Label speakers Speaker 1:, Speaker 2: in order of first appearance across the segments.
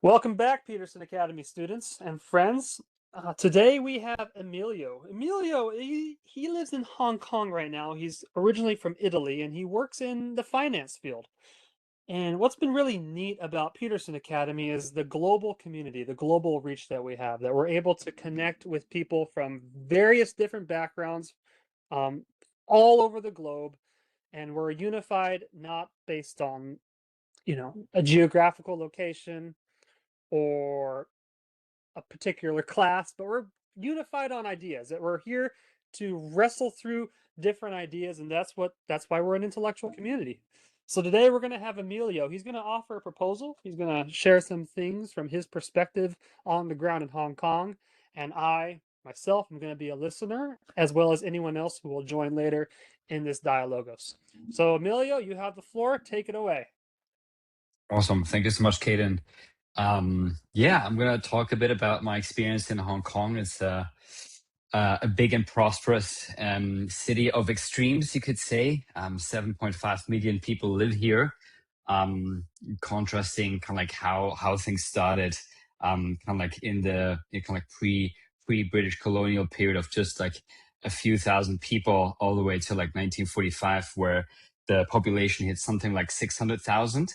Speaker 1: Welcome back, Peterson Academy students and friends. Today we have Emilio. Emilio, he lives in Hong Kong right now. He's originally from Italy and he works in the finance field. And what's been really neat about Peterson Academy is the global community, the global reach that we have, that we're able to connect with people from various different backgrounds, um, all over the globe. And we're unified, not based on, a geographical location or a particular class, but we're unified on ideas, that we're here to wrestle through different ideas, and that's why we're an intellectual community. So today we're going to have Emilio. He's going to offer a proposal. He's going to share some things from his perspective on the ground in Hong Kong, and I myself am going to be a listener, as well as anyone else who will join later in this dialogos. So Emilio, you have the floor. Take it away.
Speaker 2: Awesome. Thank you so much, Khaden. Yeah, I'm going to talk a bit about my experience in Hong Kong. It's a big and prosperous city of extremes, you could say. 7.5 million people live here, contrasting kind of like how things started, kind of like in the kind of like pre-British colonial period of just like a few thousand people all the way to like 1945, where the population hit something like 600,000.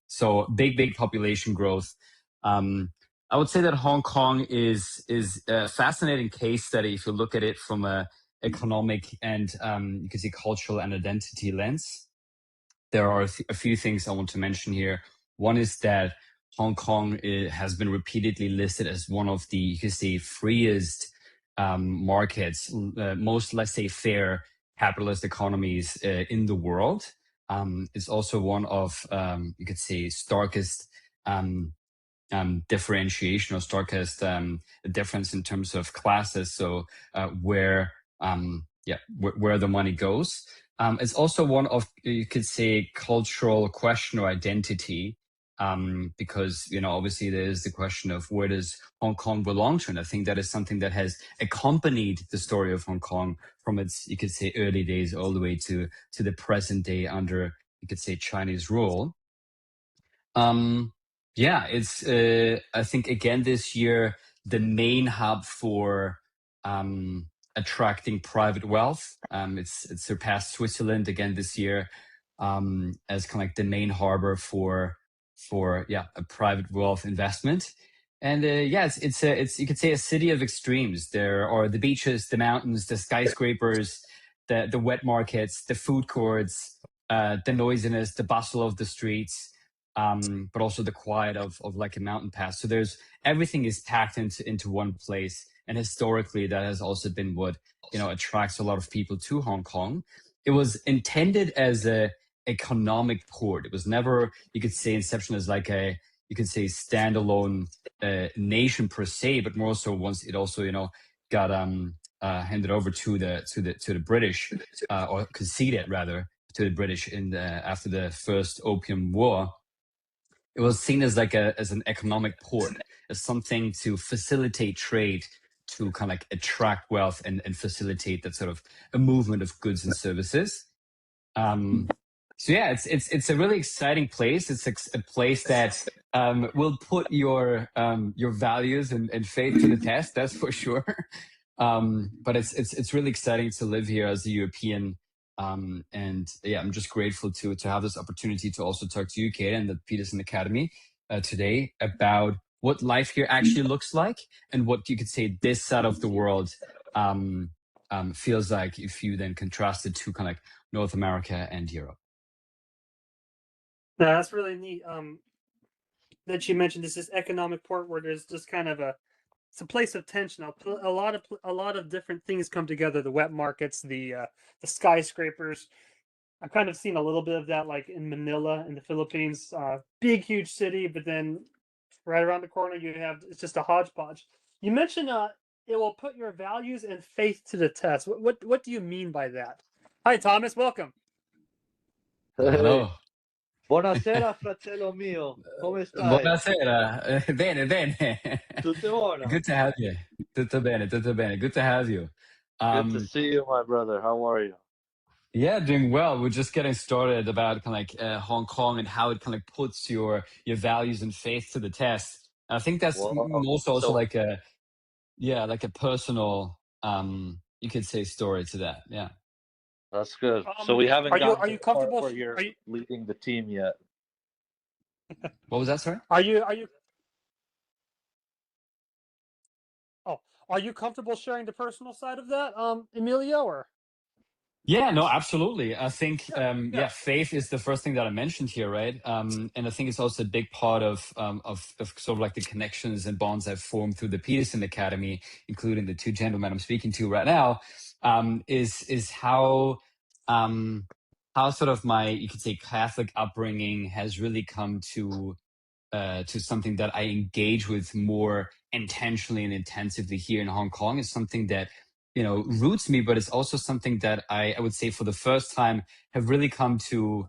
Speaker 2: So big population growth. I would say that Hong Kong is a fascinating case study if you look at it from a economic and you can see cultural and identity lens. There are a few things I want to mention here. One is that Hong Kong has been repeatedly listed as one of the, you could say, freest markets, most, let's say, fair capitalist economies in the world. It's also one of, you could say, starkest differentiation or starkest difference in terms of classes. So where the money goes. It's also one of, you could say, cultural question or identity. Because, obviously there is the question of where does Hong Kong belong to? And I think that is something that has accompanied the story of Hong Kong from its, you could say, early days all the way to the present day under, you could say, Chinese rule. It's, I think, again, this year, the main hub for attracting private wealth. It's surpassed Switzerland again this year as kind of like the main harbor for a private wealth investment. And it's you could say a city of extremes. There are the beaches, the mountains, the skyscrapers, the wet markets, the food courts, the noisiness, the bustle of the streets, but also the quiet of like a mountain pass. So everything is packed into one place. And historically, that has also been what attracts a lot of people to Hong Kong. It was intended as a economic port. It was never, you could say, inception as like you could say, standalone nation per se, but more so once it also got handed over to the British or conceded rather to the British after the first Opium War. It was seen as like as an economic port, as something to facilitate trade, to kind of like attract wealth and facilitate that sort of a movement of goods and services. So yeah, it's a really exciting place. It's a place that will put your values and faith to the test. That's for sure. But it's really exciting to live here as a European. And yeah, I'm just grateful to have this opportunity to also talk to you, Kate, and the Peterson Academy today about what life here actually looks like and what you could say this side of the world feels like if you then contrast it to kind of like North America and Europe.
Speaker 1: No, that's really neat. That you mentioned this economic port where there's just kind of it's a place of tension. A lot of different things come together. The wet markets, the skyscrapers. I've kind of seen a little bit of that, like in Manila in the Philippines. Big, huge city, but then right around the corner it's just a hodgepodge. You mentioned it will put your values and faith to the test. What do you mean by that? Hi, Thomas. Welcome.
Speaker 2: Hello.
Speaker 3: Buonasera, fratello mio. Come stai?
Speaker 2: Buonasera. Bene.
Speaker 3: Tutto buono?
Speaker 2: Good to have you. Tutto bene. Good to have you.
Speaker 3: Good to see you, my brother. How are you?
Speaker 2: Yeah, doing well. We're just getting started about kind of like Hong Kong and how it kind of puts your values and faith to the test. And I think that's
Speaker 3: Wow.
Speaker 2: most also
Speaker 3: So
Speaker 2: like a like a personal you could say story to that. Yeah.
Speaker 3: that's good. So we haven't
Speaker 1: Are
Speaker 3: gotten to
Speaker 1: you
Speaker 3: the part
Speaker 1: comfortable?
Speaker 3: where you're leading the team yet.
Speaker 2: What was that, sorry?
Speaker 1: Are you oh are you comfortable sharing the personal side of that, Emilio? Or
Speaker 2: Yeah, no, absolutely. I think,
Speaker 1: yeah.
Speaker 2: faith is the first thing that I mentioned here, right? And I think it's also a big part of sort of like the connections and bonds I've formed through the Peterson Academy, including the two gentlemen I'm speaking to right now, is how sort of my, you could say, Catholic upbringing has really come to something that I engage with more intentionally and intensively here in Hong Kong. Is something that roots me, but it's also something that I would say for the first time have really come to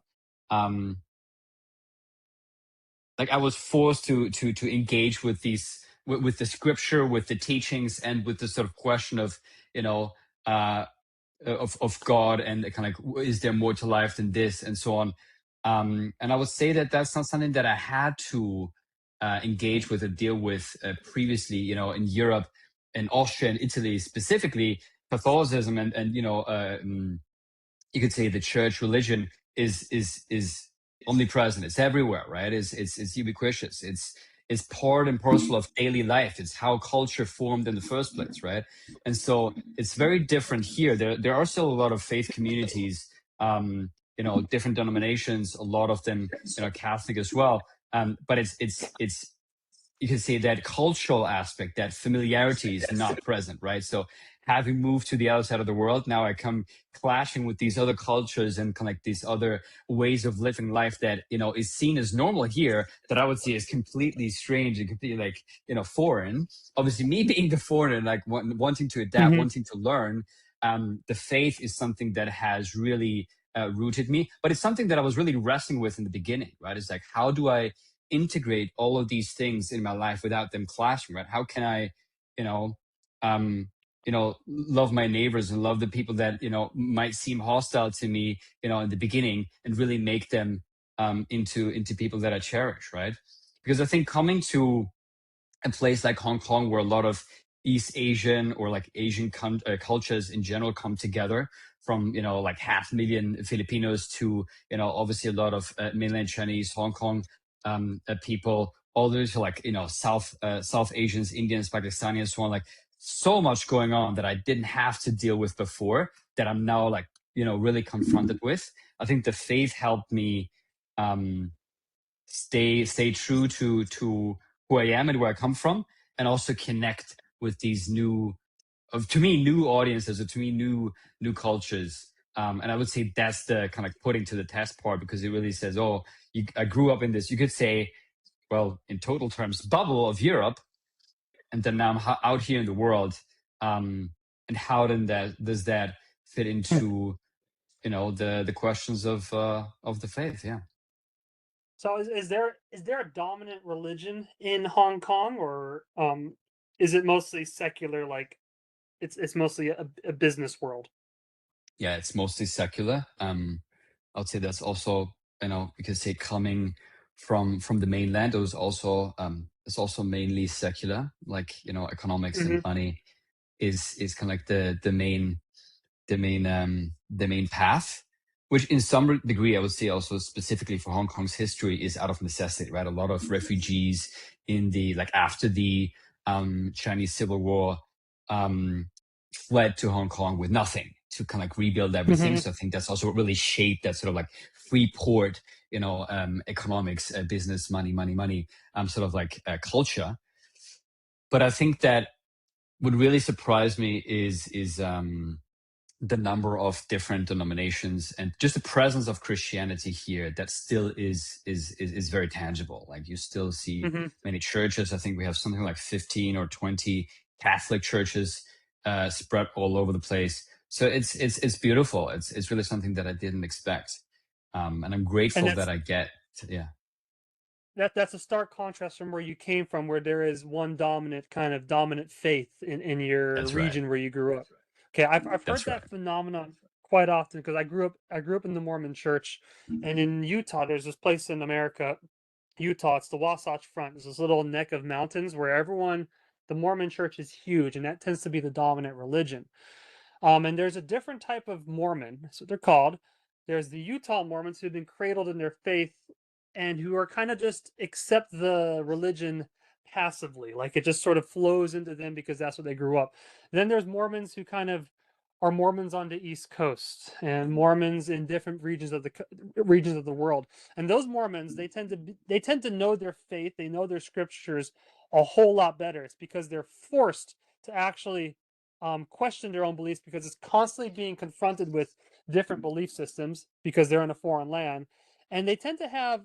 Speaker 2: like I was forced to engage with these with the scripture, with the teachings, and with the sort of question of uh, of God and kind of like, is there more to life than this, and so on. And I would say that that's not something that I had to engage with or deal with previously. In Europe, in Austria and Italy specifically, Catholicism and you could say the church religion is omnipresent. It's everywhere, right? It's ubiquitous. It's part and parcel of daily life. It's how culture formed in the first place, right? And so it's very different here. There are still a lot of faith communities, different denominations, a lot of them, Catholic as well. But it's you can say that cultural aspect, that familiarity is not present, right? So having moved to the other side of the world, now I come clashing with these other cultures and kind of like these other ways of living life that, is seen as normal here that I would say is completely strange and completely like, foreign. Obviously me being the foreigner, like wanting to adapt, wanting to learn, the faith is something that has really rooted me, but it's something that I was really wrestling with in the beginning, right? It's like, how do I integrate all of these things in my life without them clashing, right? How can I, love my neighbors and love the people that, might seem hostile to me, in the beginning, and really make them into people that I cherish, right? Because I think coming to a place like Hong Kong, where a lot of East Asian or like Asian cultures in general come together, from like 500,000 Filipinos to obviously a lot of mainland Chinese, Hong Kong people, all those like South Asians, Indians, Pakistanis, and so on. Like so much going on that I didn't have to deal with before, that I'm now like really confronted with. I think the faith helped me stay true to who I am and where I come from, and also connect with these to me new audiences, or to me new cultures. And I would say that's the kind of putting to the test part, because it really says, oh, I grew up in this, you could say, well, in total terms, bubble of Europe, and then now I'm out here in the world. And how then does that fit into the questions of the faith? Yeah.
Speaker 1: So is there a dominant religion in Hong Kong, or is it mostly secular? Like it's mostly a business world.
Speaker 2: Yeah, it's mostly secular. I would say that's also, you could say, coming from the mainland, it was also it's also mainly secular. Like economics and money is kind of like the main path, which in some degree I would say also specifically for Hong Kong's history is out of necessity, right? A lot of refugees in the like after the Chinese Civil War fled to Hong Kong with nothing to kind of like rebuild everything. So I think that's also what really shaped that sort of like free port, economics, business, money, sort of like culture. But I think that what really surprised me is the number of different denominations and just the presence of Christianity here that still is very tangible. Like you still see many churches. I think we have something like 15 or 20 Catholic churches spread all over the place. So it's beautiful. It's really something that I didn't expect, and I'm grateful that I get. Yeah,
Speaker 1: that's a stark contrast from where you came from, where there is one dominant faith in your
Speaker 2: that's right.
Speaker 1: region where you grew up. Okay, I've heard
Speaker 2: That's
Speaker 1: that
Speaker 2: right.
Speaker 1: phenomenon quite often because I grew up in the Mormon church, and in Utah, there's this place in America, Utah. It's the Wasatch Front. It's this little neck of mountains where the Mormon church is huge, and that tends to be the dominant religion. And there's a different type of Mormon, that's what they're called. There's the Utah Mormons who've been cradled in their faith and who are kind of just accept the religion passively, like it just sort of flows into them because that's what they grew up. Then there's Mormons who kind of are Mormons on the East Coast and Mormons in different regions of the world. And those Mormons, they tend to know their faith, they know their scriptures a whole lot better. It's because they're forced to actually question their own beliefs because it's constantly being confronted with different belief systems because they're in a foreign land, and they tend to have,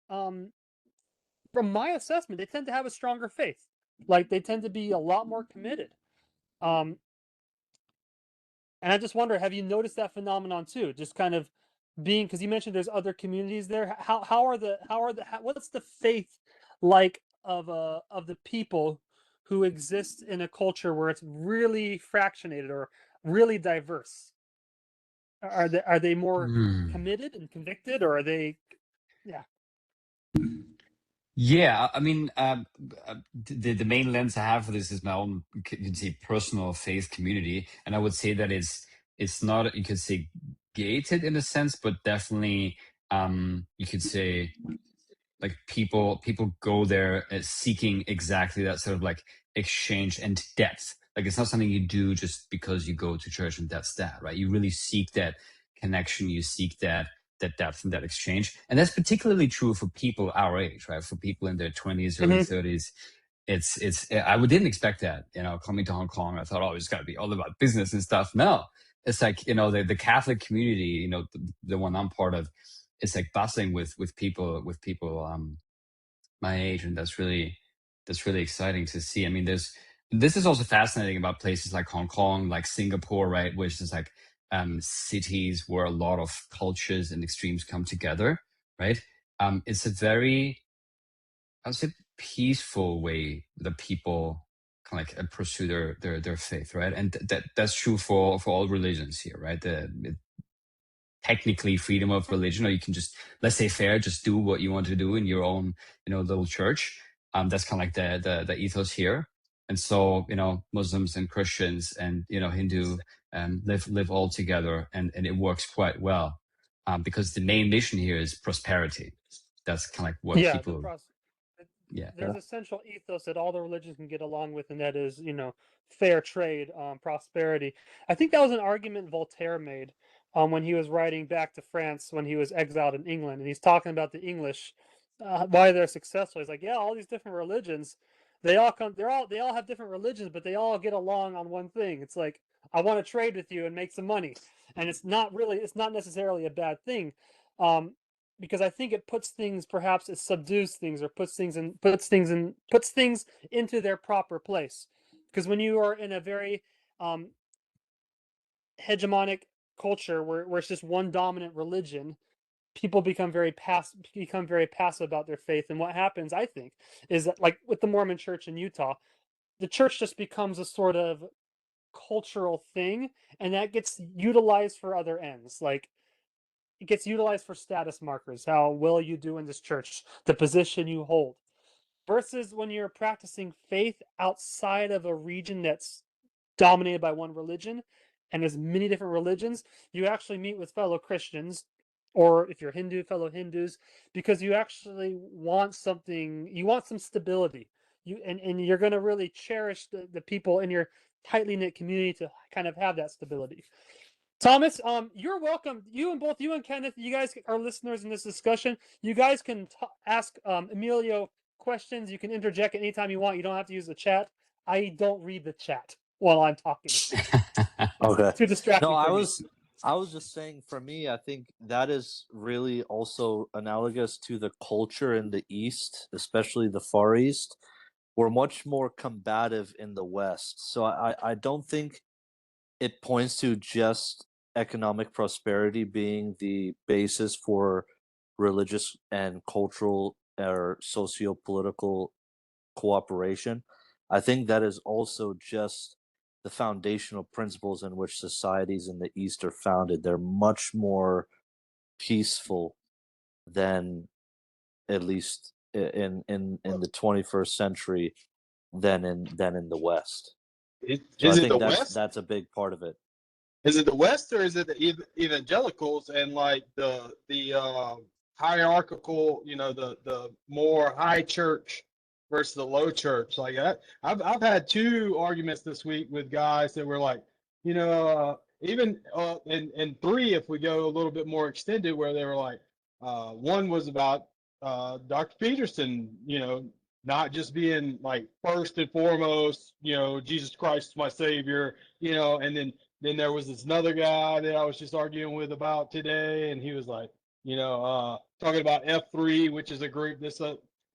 Speaker 1: um, from my assessment, they tend to have a stronger faith. Like they tend to be a lot more committed. Um, and I just wonder, have you noticed that phenomenon too? Just kind of being, because you mentioned there's other communities there. What's the faith like of the people who exist in a culture where it's really fractionated or really diverse? Are they more committed and convicted, or are they? Yeah.
Speaker 2: Yeah, I mean, the main lens I have for this is my own, you could say, personal faith community, and I would say that it's not, you could say, gated in a sense, but definitely, you could say, like people go there seeking exactly that sort of like exchange and depth. Like it's not something you do just because you go to church and that's that, right? You really seek that connection, you seek that depth and that exchange, and that's particularly true for people our age, right? For people in their 20s, early 30s. It's didn't expect that, coming to Hong Kong. I thought, oh, it's got to be all about business and stuff. No, it's like, the Catholic community, the one I'm part of, it's like bustling with people my age, and that's really exciting to see. I mean, this is also fascinating about places like Hong Kong, like Singapore, right, which is like cities where a lot of cultures and extremes come together, right? It's a very, I would say, peaceful way that people kind of like pursue their faith, right? And that's true for all religions here, right? Technically freedom of religion, or you can just laissez faire, just do what you want to do in your own, little church. That's kind of like the ethos here. And so, Muslims and Christians and, Hindu live all together, and it works quite well, because the main mission here is prosperity. That's kind of like what
Speaker 1: Yeah,
Speaker 2: people, yeah.
Speaker 1: there's a central ethos that all the religions can get along with, and that is, fair trade, prosperity. I think that was an argument Voltaire made when he was writing back to France when he was exiled in England, and he's talking about the English, why they're successful. He's like, yeah, all these different religions, they all have different religions, but they all get along on one thing. It's like, I want to trade with you and make some money, and it's not necessarily a bad thing. Um, because I think it puts things, perhaps it subdues things or puts things into their proper place. Because when you are in a very hegemonic culture where it's just one dominant religion, people become very passive about their faith. And what happens, I think, is that, like with the Mormon Church in Utah, the church just becomes a sort of cultural thing, and that gets utilized for other ends. Like it gets utilized for status markers, how well you do in this church, the position you hold. Versus when you're practicing faith outside of a region that's dominated by one religion, and there's many different religions, you actually meet with fellow Christians, or if you're Hindu, fellow Hindus, because you actually want something, you want some stability. And you're going to really cherish the people in your tightly knit community to kind of have that stability. Thomas, you're welcome. Both you and Kenneth, you guys are listeners in this discussion. You guys can ask Emilio questions. You can interject anytime you want. You don't have to use the chat. I don't read the chat while I'm talking.
Speaker 3: Okay.
Speaker 1: Too distracting.
Speaker 3: No,
Speaker 1: for me.
Speaker 3: I was just saying, for me, I think that is really also analogous to the culture in the East, especially the Far East. We're much more combative in the West. So I don't think it points to just economic prosperity being the basis for religious and cultural or socio-political cooperation. I think that is also just the foundational principles in which societies in the East are founded, they're much more peaceful than, at least in the 21st century, than in the West. So
Speaker 4: Is
Speaker 3: I
Speaker 4: it the
Speaker 3: think
Speaker 4: West?
Speaker 3: that's a big part of it.
Speaker 4: Is it the West, or is it the evangelicals and like the hierarchical, the more high church versus the low church? Like I've had two arguments this week with guys that were like, even and three if we go a little bit more extended, where they were like, one was about Dr. Peterson, not just being like first and foremost, Jesus Christ is my savior, and then there was this another guy that I was just arguing with about today, and he was like, talking about F3, which is a group that's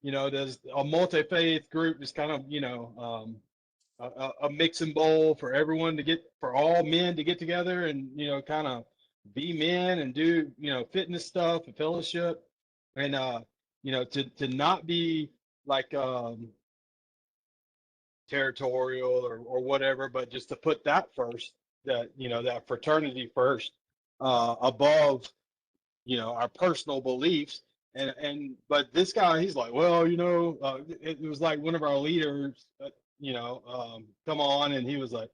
Speaker 4: there's a multi-faith group that's kind of, a mix and bowl for everyone for all men to get together and, kind of be men and do, fitness stuff and fellowship and, to not be like, territorial or whatever, but just to put that first, that fraternity first, above, our personal beliefs. But this guy, he's like, well, it was like one of our leaders, come on, and he was like,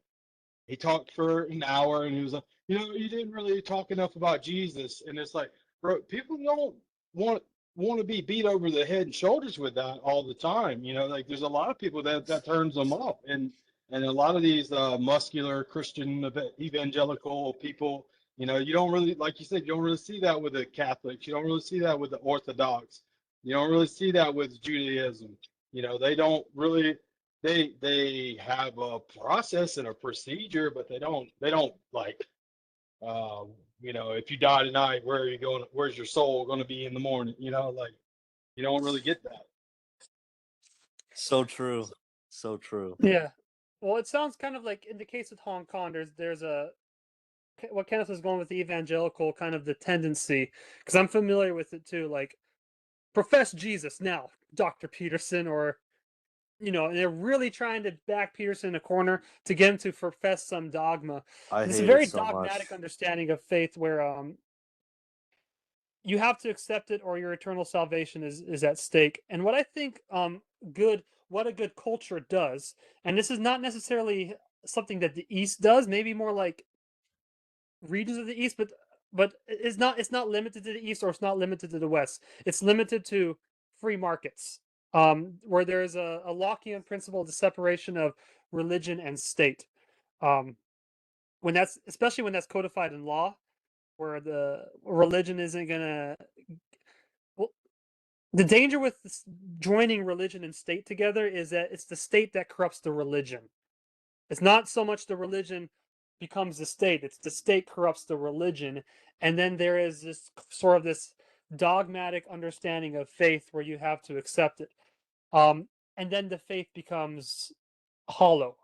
Speaker 4: he talked for an hour, and he was like, you didn't really talk enough about Jesus. And it's like, bro, people don't want to be beat over the head and shoulders with that all the time. Like there's a lot of people that turns them up, and a lot of these muscular Christian evangelical people, you don't really, like you said, you don't really see that with the Catholics. You don't really see that with the Orthodox. You don't really see that with Judaism. They don't really. They have a process and a procedure, but they don't like, if you die tonight, where are you going? Where's your soul going to be in the morning? Like you don't really get that.
Speaker 3: So true. So true.
Speaker 1: Yeah. Well, it sounds kind of like in the case of Hong Kong, there's what Kenneth was going with the evangelical kind of the tendency, because I'm familiar with it too, like profess Jesus now, Dr. Peterson, or and they're really trying to back Peterson in a corner to get him to profess some dogma. It's a very dogmatic understanding of faith where you have to accept it or your eternal salvation is at stake. And what I think what a good culture does, and this is not necessarily something that the East does, maybe more like regions of the East, but it's not limited to the East, or it's not limited to the West. It's limited to free markets. Where there's a Lockean principle of the separation of religion and state. Especially when that's codified in law, where the religion isn't gonna. Well, the danger with joining religion and state together is that it's the state that corrupts the religion. It's not so much the religion becomes the state; it's the state corrupts the religion, and then there is this sort of this dogmatic understanding of faith where you have to accept it. And then the faith becomes hollow,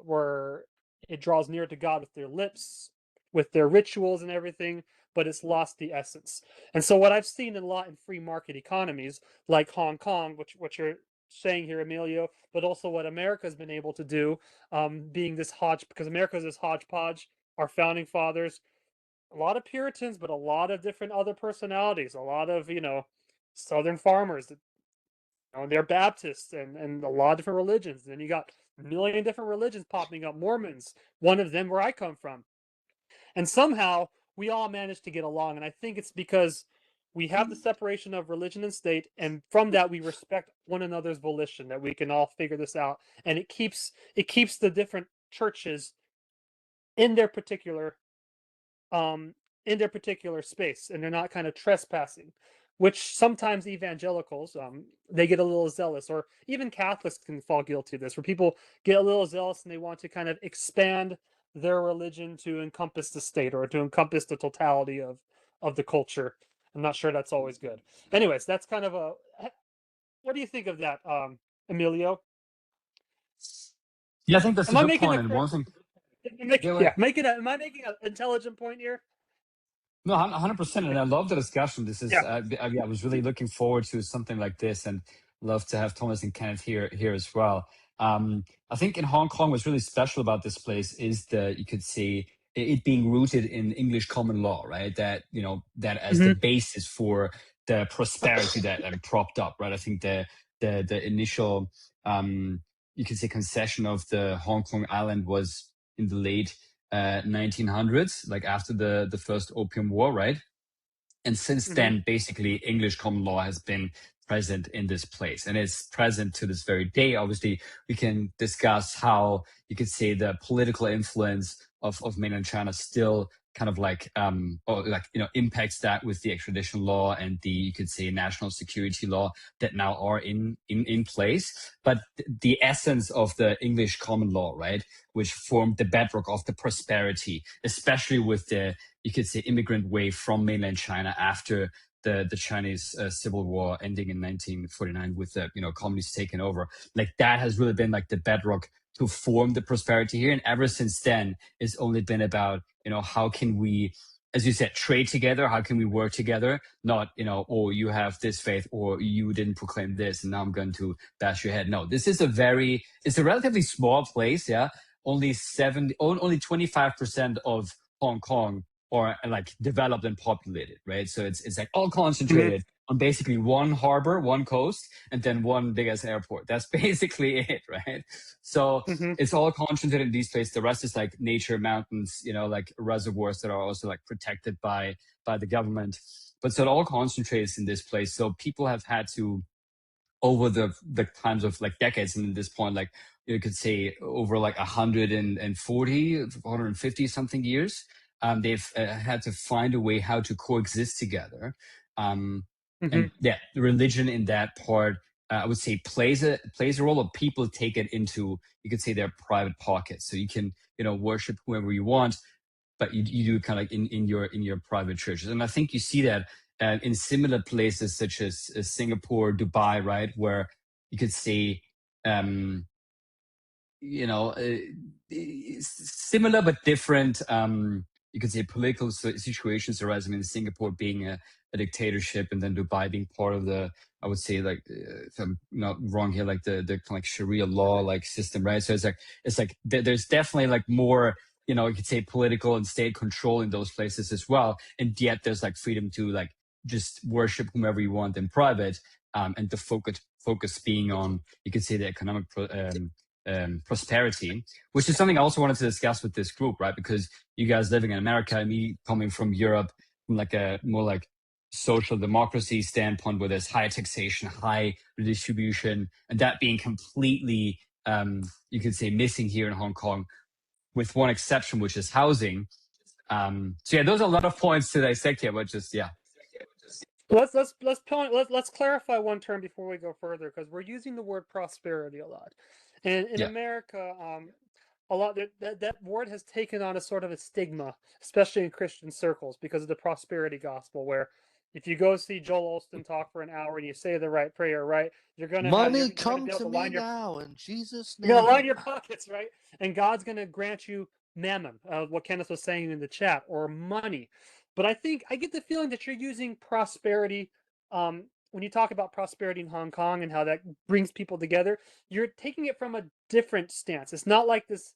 Speaker 1: where it draws near to God with their lips, with their rituals and everything, but it's lost the essence. And so what I've seen a lot in free market economies, like Hong Kong, what you're saying here, Emilio, but also what America's been able to do, being this because America's this hodgepodge, our founding fathers, a lot of Puritans, but a lot of different other personalities, a lot of, Southern farmers that they're Baptists and a lot of different religions. Then you got a million different religions popping up. Mormons, one of them where I come from. And somehow we all managed to get along. And I think it's because we have the separation of religion and state. And from that, we respect one another's volition, that we can all figure this out. And it keeps the different churches in their particular space. And they're not kind of trespassing, which sometimes evangelicals, they get a little zealous, or even Catholics can fall guilty of this, where people get a little zealous and they want to kind of expand their religion to encompass the state or to encompass the totality of the culture. I'm not sure that's always good. Anyways, that's kind of what do you think of that, Emilio?
Speaker 2: Yeah, I think that's
Speaker 1: Am
Speaker 2: a
Speaker 1: I
Speaker 2: good
Speaker 1: making
Speaker 2: point. And one thing,
Speaker 1: am I making an intelligent point here?
Speaker 2: no, 100%. And I love the discussion. This is, I was really looking forward to something like this, and love to have Thomas and Kenneth here as well. I think in Hong Kong, what's really special about this place is you could say, it being rooted in English common law, right? That, that as the basis for the prosperity that propped up, right? I think the initial, you could say, concession of the Hong Kong island was in the late 1900s, like after the first Opium War, right? And since then, basically, English common law has been present in this place, and it's present to this very day. Obviously, we can discuss how you could say the political influence of mainland China still kind of impacts that with the extradition law and the, you could say, national security law that now are in place. But the essence of the English common law, right, which formed the bedrock of the prosperity, especially with the, you could say, immigrant wave from mainland China after the Chinese Civil War ending in 1949 with the communists taking over, like that has really been like the bedrock to form the prosperity here. And ever since then, it's only been about, how can we, as you said, trade together? How can we work together? Not, oh, you have this faith or you didn't proclaim this and now I'm going to bash your head. No, this is it's a relatively small place. Yeah. Only 25% of Hong Kong or like developed and populated, right? So it's like all concentrated on basically one harbor, one coast, and then one big ass airport. That's basically it, right? So it's all concentrated in these places. The rest is like nature, mountains, like reservoirs that are also like protected by the government. But so it all concentrates in this place. So people have had to, over the times of like decades, and at this point, like you could say over like 140, 150 something years, they've had to find a way how to coexist together. And yeah, religion in that part, I would say plays a role, of people take it into, you could say, their private pockets. So you can, worship whoever you want, but you do kind of like in your private churches. And I think you see that in similar places such as Singapore, Dubai, right, where you could say, similar but different, you could say, political situations arise. I mean, Singapore being a dictatorship, and then Dubai being part of the, I would say, like, if I'm not wrong here, like the kind of like Sharia law like system, right? So it's like there's definitely like more, you could say, political and state control in those places as well, and yet there's like freedom to like just worship whomever you want in private, and the focus being on, you could say, the economic prosperity, which is something I also wanted to discuss with this group, right? Because you guys living in America, me coming from Europe, from like a more like social democracy standpoint, where there's high taxation, high redistribution, and that being completely, you could say, missing here in Hong Kong, with one exception, which is housing. So yeah, those are a lot of points to dissect here, but just yeah.
Speaker 1: Let's clarify one term before we go further, because we're using the word prosperity a lot, and in America, a lot that word has taken on a sort of a stigma, especially in Christian circles, because of the prosperity gospel, where if you go see Joel Osteen talk for an hour and you say the right prayer, right, you're gonna
Speaker 3: money
Speaker 1: come
Speaker 3: to me now in Jesus' name.
Speaker 1: You're gonna line your pockets, right, and God's gonna grant you mammon, what Kenneth was saying in the chat, or money. But I think I get the feeling that you're using prosperity, when you talk about prosperity in Hong Kong and how that brings people together, you're taking it from a different stance. It's not like this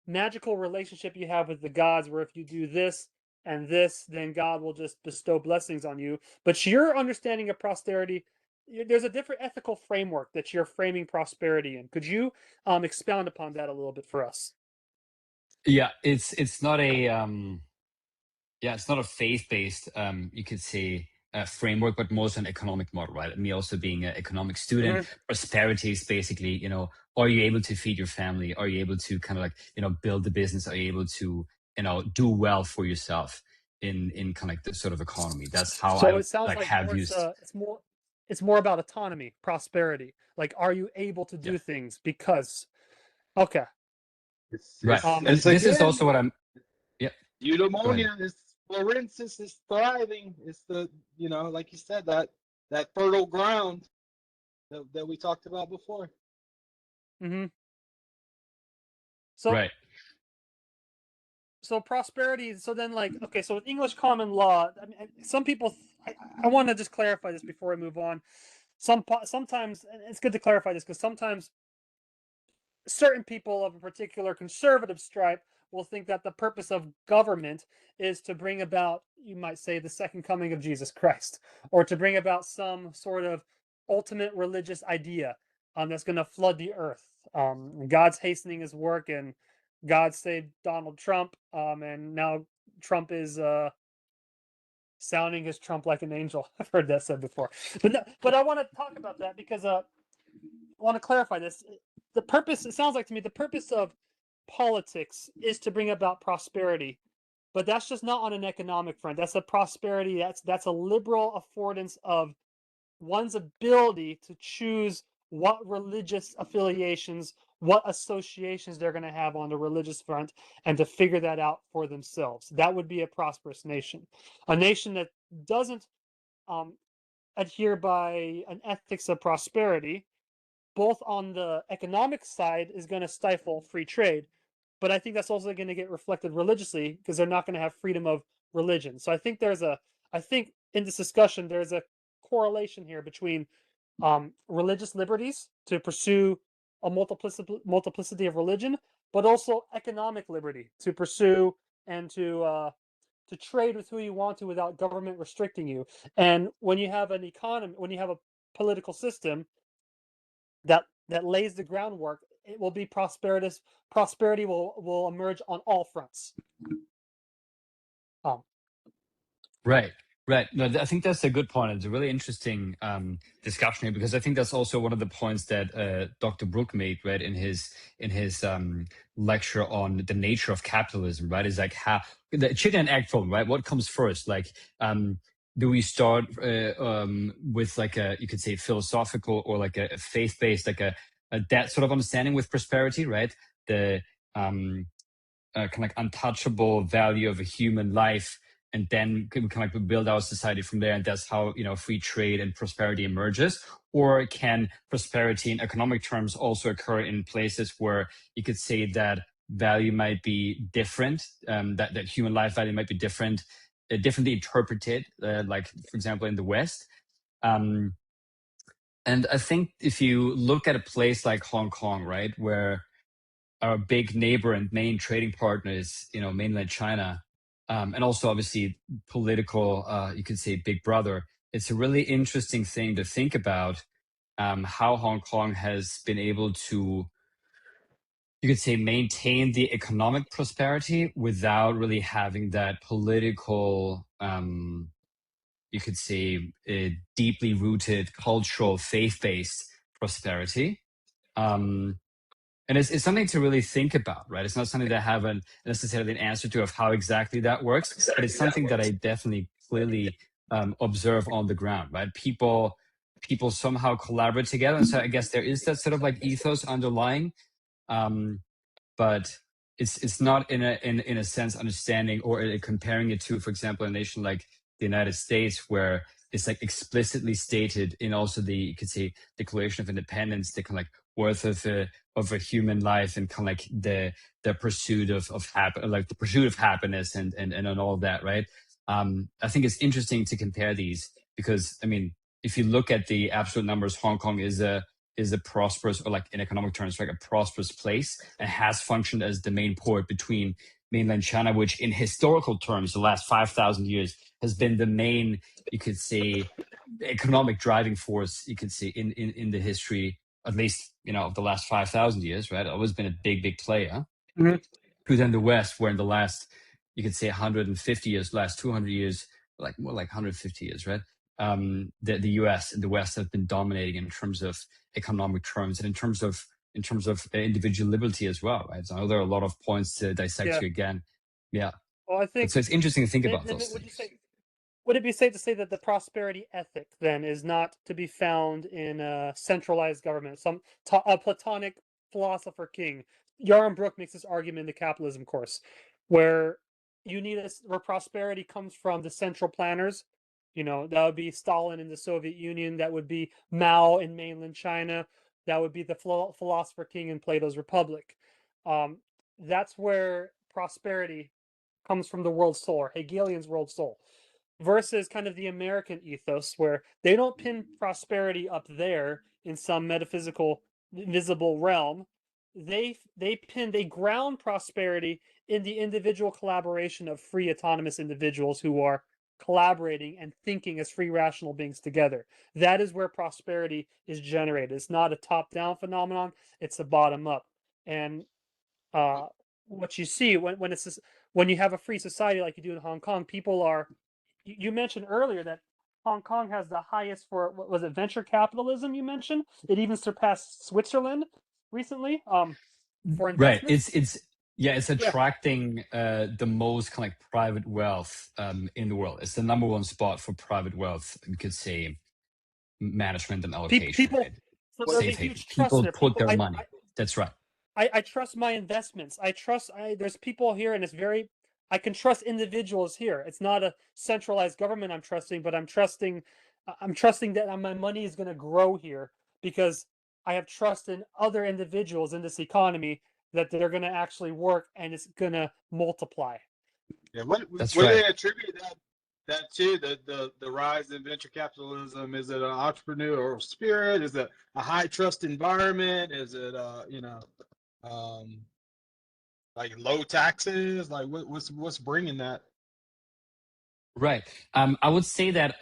Speaker 1: magical relationship you have with the gods, where if you do this and this, then God will just bestow blessings on you. But your understanding of prosperity, there's a different ethical framework that you're framing prosperity in. Could you expound upon that a little bit for us?
Speaker 2: Yeah, it's not a it's not a faith-based, you could say, framework, but more an economic model, right? Me also being an economic student, prosperity is basically, are you able to feed your family? Are you able to kind of like, build the business? Are you able to, do well for yourself in kind of like the sort of economy? That's how
Speaker 1: So
Speaker 2: I
Speaker 1: it sounds
Speaker 2: like
Speaker 1: like
Speaker 2: have used.
Speaker 1: it's more about autonomy, prosperity. Like, are you able to do things because? Okay.
Speaker 2: Right. And this is also what I'm. Yeah.
Speaker 4: Eudaimonia is Florensis is thriving. It's the, like you said, that fertile ground that we talked about before.
Speaker 1: So
Speaker 2: right.
Speaker 1: So prosperity. So then, like, okay. So with English common law, I mean, some people. I want to just clarify this before I move on. Sometimes, and it's good to clarify this, because sometimes certain people of a particular conservative stripe will think that the purpose of government is to bring about, you might say, the second coming of Jesus Christ, or to bring about some sort of ultimate religious idea that's going to flood the earth. God's hastening his work, and God saved Donald Trump, and now Trump is sounding his Trump like an angel. I've heard that said before, but no, but I want to talk about that because I want to clarify this. The purpose, it sounds like to me, the purpose of politics is to bring about prosperity, but that's just not on an economic front. That's a prosperity. That's a liberal affordance of one's ability to choose what religious affiliations, what associations they're going to have on the religious front, and to figure that out for themselves. That would be a prosperous nation. A nation that doesn't adhere by an ethics of prosperity, both on the economic side, is going to stifle free trade, but I think that's also going to get reflected religiously because they're not going to have freedom of religion. So I think I think in this discussion there's a correlation here between religious liberties to pursue a multiplicity of religion, but also economic liberty to pursue and to trade with who you want to without government restricting you. And when you have an economy, when you have a political system that lays the groundwork, it will be prosperous. Prosperity will emerge on all fronts.
Speaker 2: Right, right. No, I think that's a good point. It's a really interesting discussion here because I think that's also one of the points that Dr. Brook made, right, in his lecture on the nature of capitalism, right? Is like how the chicken and egg problem, right? What comes first? Like, do we start with like a, you could say, philosophical or like a faith-based, like a that sort of understanding with prosperity, right? The kind of like untouchable value of a human life, and then we can like build our society from there, and that's how free trade and prosperity emerges. Or can prosperity in economic terms also occur in places where you could say that value might be different, that human life value might be different, differently interpreted, like for example in the West. And I think if you look at a place like Hong Kong, right, where our big neighbor and main trading partner is, mainland China, and also obviously political, you could say big brother. It's a really interesting thing to think about how Hong Kong has been able to, you could say, maintain the economic prosperity without really having that political, you could say, deeply rooted cultural faith-based prosperity. And it's something to really think about, right? It's not something that I have necessarily an answer to of how exactly that works, but it's something that I definitely clearly observe on the ground, right? People somehow collaborate together, and so I guess there is that sort of like ethos underlying, but it's not in a sense understanding or comparing it to, for example, a nation like the United States, where it's like explicitly stated in also the, you could say, Declaration of Independence, the kind of like worth of a human life, and kind of like the pursuit of the pursuit of happiness and all of that, right? I think it's interesting to compare these because, I mean, if you look at the absolute numbers, Hong Kong is a prosperous, or like in economic terms, like a prosperous place, and has functioned as the main port between mainland China, which in historical terms, the last 5,000 years has been the main, you could say, economic driving force, you could say, in the history, at least, of the last 5,000 years, right? Always been a big player.
Speaker 1: Mm-hmm.
Speaker 2: Who then the West, where in the last, you could say 150 years, last 200 years, like more like 150 years, right? The US and the West have been dominating in terms of economic terms and in terms of individual liberty as well, right? So I know there are a lot of points to dissect here again. Yeah.
Speaker 1: Well, I think
Speaker 2: so it's interesting to think about those
Speaker 1: would
Speaker 2: things.
Speaker 1: Would it be safe to say that the prosperity ethic then is not to be found in a centralized government? A Platonic philosopher king, Yaron Brook, makes this argument in the Capitalism course, where where prosperity comes from the central planners. That would be Stalin in the Soviet Union. That would be Mao in mainland China. That would be the philosopher king in Plato's Republic. That's where prosperity comes from, the world soul, or Hegelian's world soul, versus kind of the American ethos, where they don't pin prosperity up there in some metaphysical, invisible realm. they ground prosperity in the individual collaboration of free autonomous individuals who are collaborating and thinking as free rational beings together. That is where prosperity is generated. It's not a top-down phenomenon, it's a bottom-up. And uh, what you see when you have a free society like you do in Hong Kong, people are. You mentioned earlier that Hong Kong has the highest for what was it, venture capitalism? You mentioned it even surpassed Switzerland recently. For
Speaker 2: Right.
Speaker 1: investments.
Speaker 2: It's attracting the most kind of like private wealth in the world. It's the number one spot for private wealth. You could say management and allocation.
Speaker 1: People,
Speaker 2: right?
Speaker 1: so there's a
Speaker 2: Safe haven.
Speaker 1: huge trust
Speaker 2: People
Speaker 1: there.
Speaker 2: put their money. That's right.
Speaker 1: I trust my investments. There's people here, and it's very. I can trust individuals here. It's not a centralized government I'm trusting, but I'm trusting that my money is going to grow here because I have trust in other individuals in this economy that they're going to actually work and it's going to multiply.
Speaker 4: Yeah,
Speaker 2: That's
Speaker 4: what do
Speaker 2: right.
Speaker 4: they attribute that to? The rise in venture capitalism? Is it an entrepreneurial spirit? Is it a high trust environment? Is it um, like low taxes? Like what's bringing that?
Speaker 2: Right. I would say that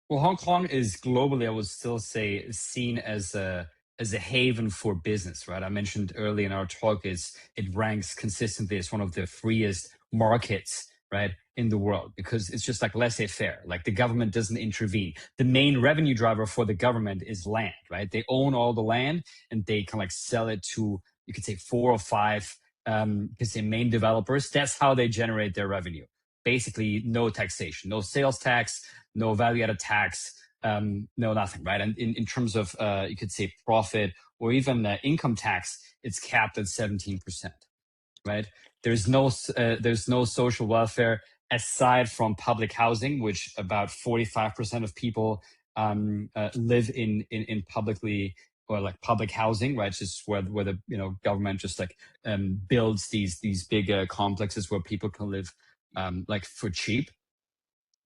Speaker 2: well, Hong Kong is globally, I would still say, seen as a haven for business, right? I mentioned early in our talk is it ranks consistently as one of the freest markets, right, in the world because it's just like laissez-faire. Like the government doesn't intervene. The main revenue driver for the government is land, right? They own all the land and they can like sell it to, you could say 4 or 5 you could say main developers. That's how they generate their revenue. Basically, no taxation, no sales tax, no value-added tax, no nothing, right? And in terms of you could say profit or even income tax, it's capped at 17%, right? There's no social welfare aside from public housing, which about 45% of people live in publicly or like public housing, right? It's just where the government just like builds these big complexes where people can live like for cheap.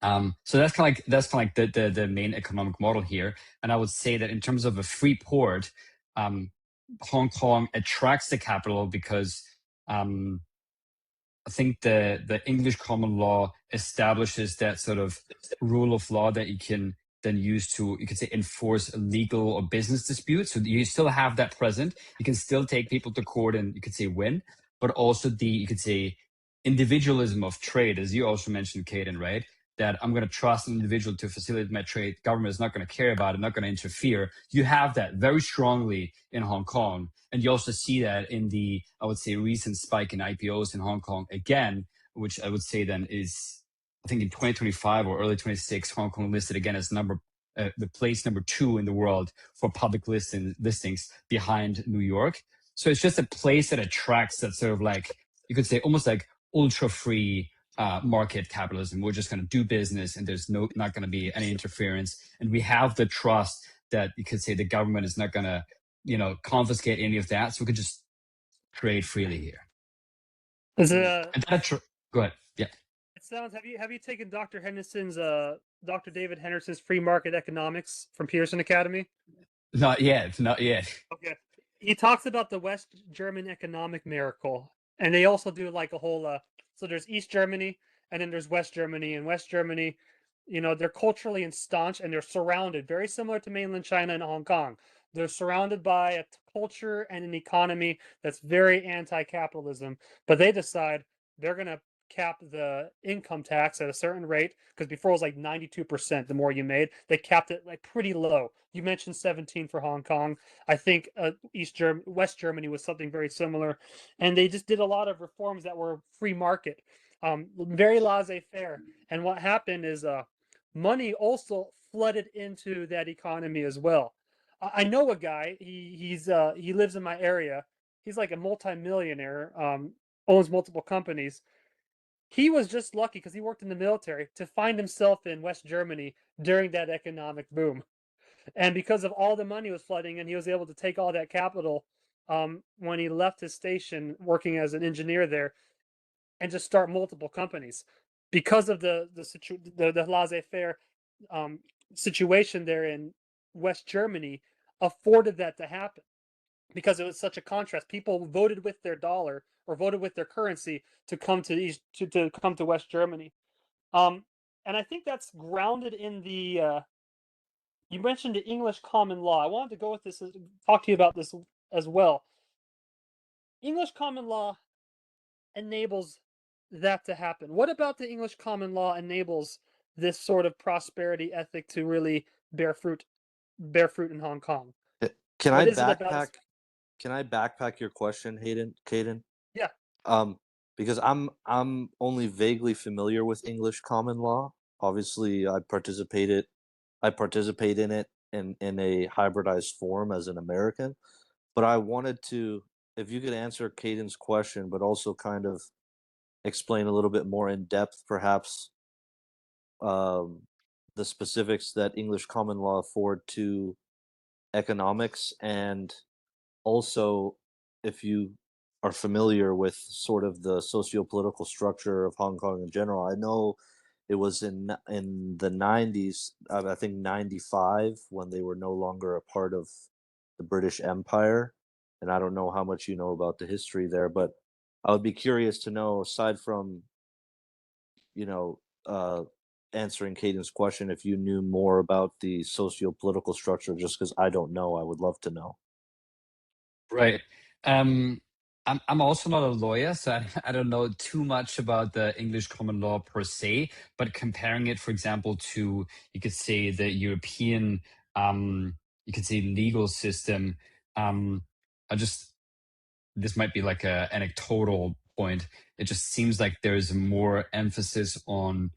Speaker 2: So that's kind of like the main economic model here. And I would say that in terms of a free port, Hong Kong attracts the capital because I think the English common law establishes that sort of rule of law that you can then use to, you could say, enforce a legal or business dispute. So you still have that present. You can still take people to court and you could say win, but also you could say individualism of trade, as you also mentioned, Khaden, right? That I'm going to trust an individual to facilitate my trade. Government is not going to care about it, not going to interfere. You have that very strongly in Hong Kong. And you also see that in the, I would say, recent spike in IPOs in Hong Kong again, which I would say then is, I think in 2025 or early 26, Hong Kong listed again as the place number 2 in the world for public listings behind New York. So it's just a place that attracts that sort of like, you could say almost like ultra free market capitalism. We're just going to do business and there's not going to be any interference. And we have the trust that you could say the government is not going to, confiscate any of that. So we could just trade freely here.
Speaker 1: Is
Speaker 2: Go ahead. Yeah.
Speaker 1: It sounds. Have you taken Dr. David Henderson's free market economics from Pearson Academy?
Speaker 2: Not yet.
Speaker 1: Okay. He talks about the West German economic miracle, and they also do like a whole. So there's East Germany, and then there's West Germany. And West Germany, they're culturally ensconced, and they're surrounded, very similar to mainland China and Hong Kong. They're surrounded by a culture and an economy that's very anti-capitalism, but they decide they're going to cap the income tax at a certain rate because before it was like 92% the more you made. They capped it like pretty low. You mentioned 17 for Hong Kong. I think West Germany was something very similar, and they just did a lot of reforms that were free market, very laissez-faire. And what happened is money also flooded into that economy as well. I know a guy. He lives in my area. He's like a multi-millionaire. Owns multiple companies. He was just lucky because he worked in the military to find himself in West Germany during that economic boom, and because of all the money was flooding in, he was able to take all that capital when he left his station working as an engineer there, and just start multiple companies because of the laissez-faire situation there in West Germany afforded that to happen. because it was such a contrast. People voted with their dollar or voted with their currency to come to to come to West Germany. And I think that's grounded in the you mentioned the English common law. I wanted to go with this, talk to you about this as well. English common law enables that to happen. What about the English common law enables this sort of prosperity ethic to really bear fruit in Hong Kong?
Speaker 3: Can
Speaker 1: What
Speaker 3: I
Speaker 1: is it about
Speaker 3: backpack? Can I backpack your question, Khaden?
Speaker 1: Yeah.
Speaker 3: Because I'm only vaguely familiar with English common law. Obviously, I participate in it in a hybridized form as an American. But I wanted to, if you could answer Khaden's question, but also kind of explain a little bit more in depth, perhaps, the specifics that English common law afford to economics, and also if you are familiar with sort of the socio-political structure of Hong Kong in general. I know it was in the 90s, I think 95, when they were no longer a part of the British Empire, and I don't know how much you know about the history there, but I would be curious to know, aside from, you know, answering Khaden's question, if you knew more about the socio-political structure, just because I don't know, I would love to know.
Speaker 2: Right. I'm also not a lawyer, so I don't know too much about the English common law per se, but comparing it, for example, to, you could say, the European, you could say, legal system, this might be like a anecdotal point. It just seems like there's more emphasis on,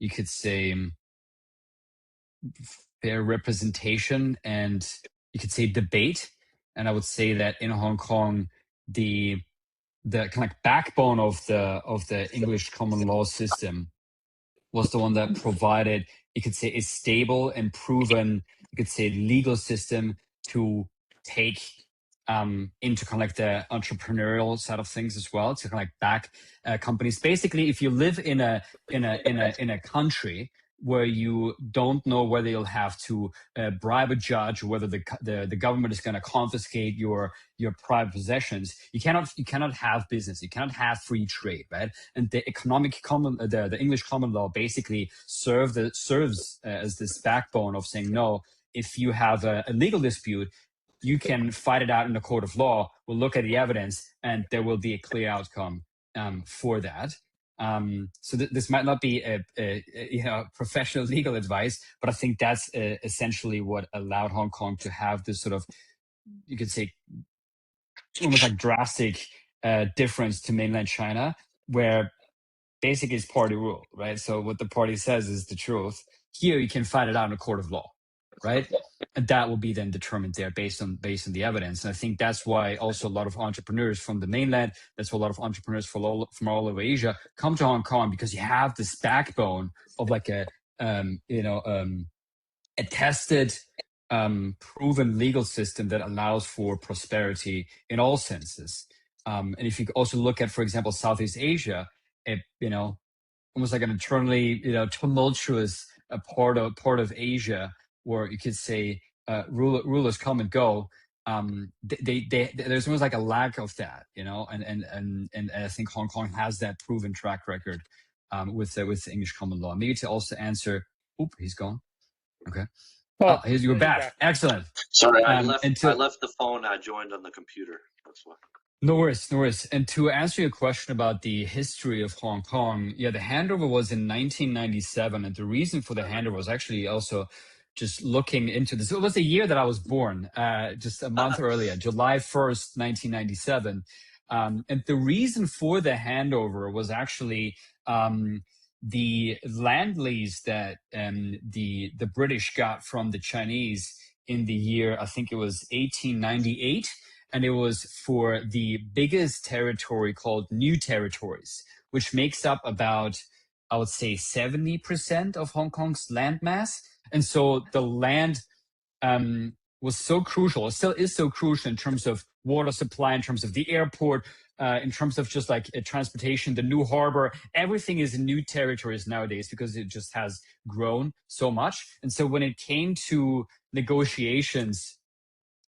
Speaker 2: you could say, fair representation and, you could say, debate. And I would say that in Hong Kong, the kind of like backbone of the English common law system was the one that provided, you could say, a stable and proven, you could say, legal system to take into kind of like the entrepreneurial side of things as well, to kind of like back companies. Basically, if you live in a country where you don't know whether you'll have to bribe a judge, or whether the government is going to confiscate your private possessions, you cannot have business, you cannot have free trade, right? And the the English common law basically serves as this backbone of saying, no, if you have a legal dispute, you can fight it out in the court of law. We'll look at the evidence, and there will be a clear outcome for that. So this might not be a professional legal advice, but I think that's essentially what allowed Hong Kong to have this sort of, you could say, almost like drastic difference to mainland China, where basically it's party rule, right? So what the party says is the truth. Here you can fight it out in a court of law, right? And that will be then determined there based on the evidence. And I think that's why also a lot of entrepreneurs from the mainland, that's why a lot of entrepreneurs from all over Asia come to Hong Kong, because you have this backbone of like a tested, proven legal system that allows for prosperity in all senses. And if you also look at, for example, Southeast Asia, almost like an eternally, tumultuous part of Asia, where you could say rulers come and go. There's almost like a lack of that, and I think Hong Kong has that proven track record with the English common law. Maybe to also answer. Oop, he's gone. Okay.
Speaker 1: Oh,
Speaker 2: you're back. Excellent.
Speaker 3: Sorry, I
Speaker 2: left
Speaker 3: the phone. I joined on the computer. That's why.
Speaker 2: No worries. And to answer your question about the history of Hong Kong, yeah, the handover was in 1997. And the reason for the handover was actually also just looking into this. It was the year that I was born, just a month earlier, July 1st, 1997. And the reason for the handover was actually the land lease that the British got from the Chinese in the year, I think it was 1898. And it was for the biggest territory called New Territories, which makes up about, I would say, 70% of Hong Kong's land mass. And so the land was so crucial, it still is so crucial in terms of water supply, in terms of the airport, in terms of just like transportation, the new harbor. Everything is in New Territories nowadays because it just has grown so much. And so when it came to negotiations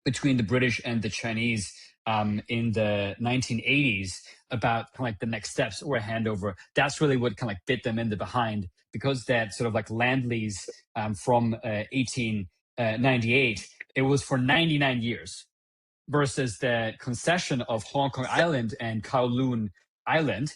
Speaker 2: between the British and the Chinese in the 1980s about kind of like the next steps or a handover. That's really what kind of like bit them in the behind, because that sort of like land lease from 1898, it was for 99 years versus the concession of Hong Kong Island and Kowloon Island.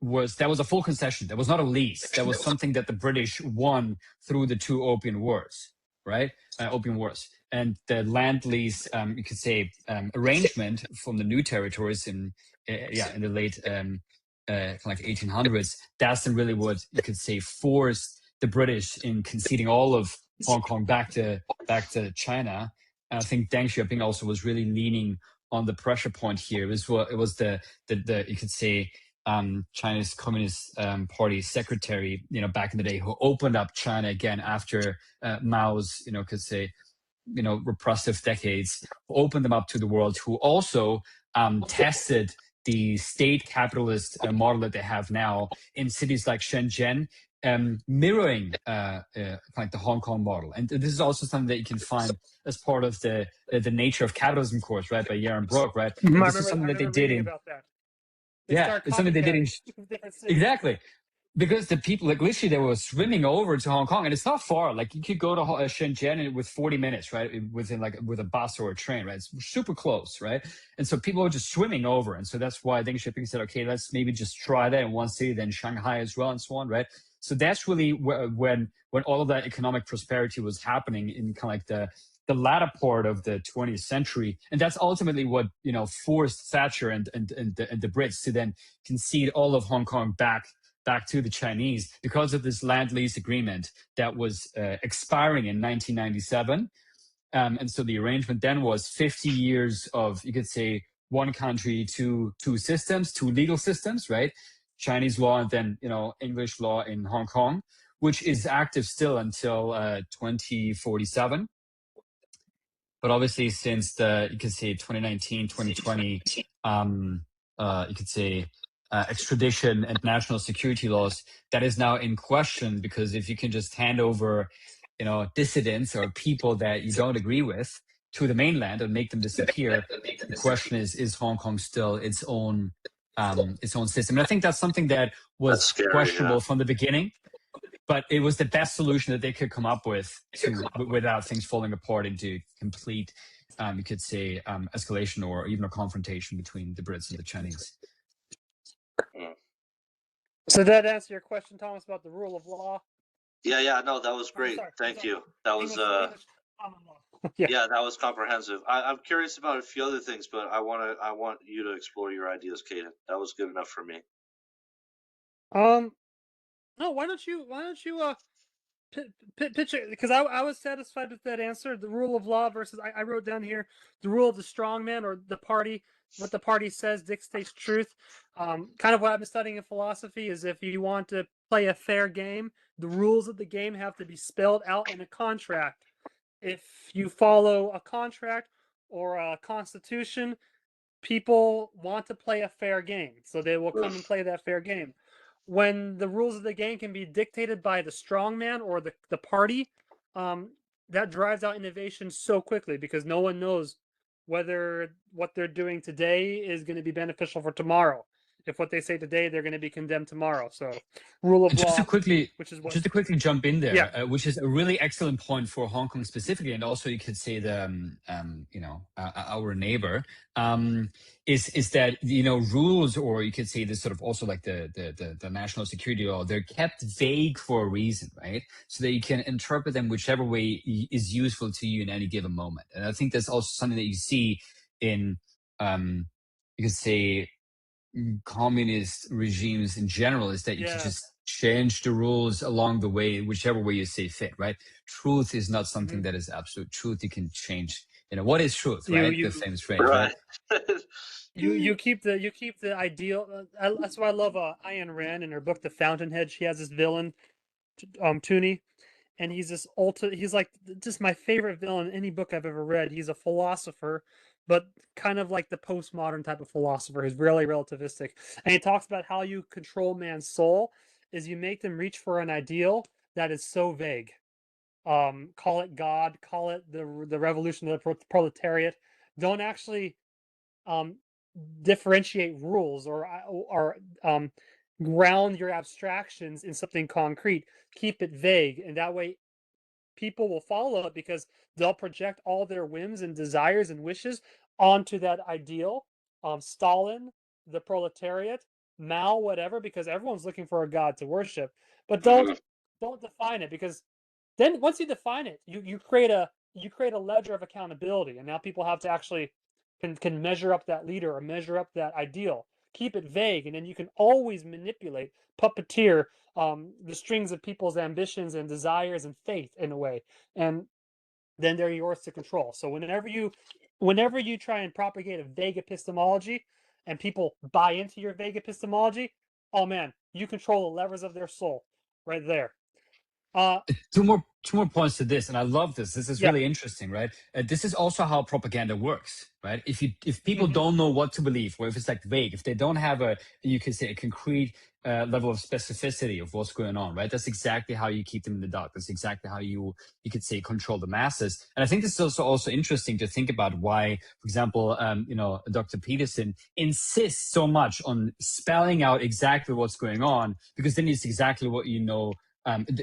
Speaker 2: Was a full concession. That was not a lease. That was something that the British won through the two Opium Wars, right? Opium Wars. And the land lease, you could say, arrangement from the new territories in the late like 1800s. That's then really what you could say forced the British in conceding all of Hong Kong back to China. And I think Deng Xiaoping also was really leaning on the pressure point here. It was the you could say Chinese Communist Party secretary, back in the day, who opened up China again after Mao's, could say, repressive decades, opened them up to the world, who also tested the state capitalist model that they have now in cities like Shenzhen, mirroring like the Hong Kong model. And this is also something that you can find as part of the Nature of Capitalism course, right, by Yaron Brook, right? This is something that they did in.
Speaker 1: About that.
Speaker 2: It's something they did in. Exactly. Because the people, like literally, they were swimming over to Hong Kong, and it's not far. Like you could go to Shenzhen with 40 minutes, right? With a bus or a train, right? It's super close, right? And so people were just swimming over, and so that's why Deng Xiaoping said, okay, let's maybe just try that in one city, then Shanghai as well, and so on, right? So that's really when all of that economic prosperity was happening in kind of like the latter part of the 20th century, and that's ultimately what forced Thatcher and the Brits to then concede all of Hong Kong back to the Chinese because of this land lease agreement that was expiring in 1997. And so the arrangement then was 50 years of, you could say, one country, two systems, two legal systems, right? Chinese law and then, English law in Hong Kong, which is active still until 2047. But obviously since you could say 2019, 2020, you could say, extradition and national security laws, that is now in question, because if you can just hand over, dissidents or people that you don't agree with to the mainland and make them disappear, the question is Hong Kong still its own system? And I think that's something that was questionable from the beginning, but it was the best solution that they could come up with without things falling apart into complete, you could say, escalation or even a confrontation between the Brits and the Chinese.
Speaker 1: So did that answer your question, Thomas, about the rule of law?
Speaker 3: Yeah, no, that was great. Thank you. That was yeah, that was comprehensive. I'm curious about a few other things, but I want you to explore your ideas, Khaden. That was good enough for me.
Speaker 1: No, why don't you pitch it? Because I was satisfied with that answer. The rule of law versus I wrote down here the rule of the strong man, or the party. What the party says dictates truth. Kind of what I've been studying in philosophy is, if you want to play a fair game, the rules of the game have to be spelled out in a contract. If you follow a contract or a constitution, people want to play a fair game, so they will come and play that fair game. When the rules of the game can be dictated by the strong man or the party, that drives out innovation so quickly, because no one knows whether what they're doing today is going to be beneficial for tomorrow. If what they say today, they're going to be condemned tomorrow. So, rule of law.
Speaker 2: Just to quickly jump in there,
Speaker 1: Yeah.
Speaker 2: Which is a really excellent point for Hong Kong specifically, and also you could say the our neighbor, is that rules, or you could say this sort of also like the national security law, they're kept vague for a reason, right? So that you can interpret them whichever way is useful to you in any given moment. And I think that's also something that you see in you could say communist regimes in general, is that you can just change the rules along the way, whichever way you see fit, right? Truth is not something that is absolute truth. You can change, what is truth, right? The famous phrase, right?
Speaker 1: You keep the ideal. That's why I love Ayn Rand in her book The Fountainhead. She has this villain, Toonie, and he's this he's like just my favorite villain in any book I've ever read. He's a philosopher, but kind of like the postmodern type of philosopher. He's really relativistic. And he talks about how you control man's soul is you make them reach for an ideal that is so vague. call it God, call it the revolution of the proletariat. Don't actually differentiate rules or ground your abstractions in something concrete. Keep it vague, and that way people will follow it because they'll project all their whims and desires and wishes onto that ideal. Stalin, the proletariat, Mao, whatever, because everyone's looking for a god to worship. But don't define it, because then once you define it, you create a ledger of accountability, and now people have to actually can measure up that leader or measure up that ideal. Keep it vague, and then you can always manipulate, puppeteer the strings of people's ambitions and desires and faith in a way, and then they're yours to control. So whenever you try and propagate a vague epistemology, and people buy into your vague epistemology, oh man, you control the levers of their soul right there.
Speaker 2: Two more points to this, and I love this. This is
Speaker 1: Yeah.
Speaker 2: really interesting, right? This is also how propaganda works, right? If people don't know what to believe, or if it's like vague, if they don't have you could say a concrete level of specificity of what's going on, right? That's exactly how you keep them in the dark. That's exactly how you could say control the masses. And I think this is also interesting to think about why, for example, Dr. Peterson insists so much on spelling out exactly what's going on, because then it's exactly what you know.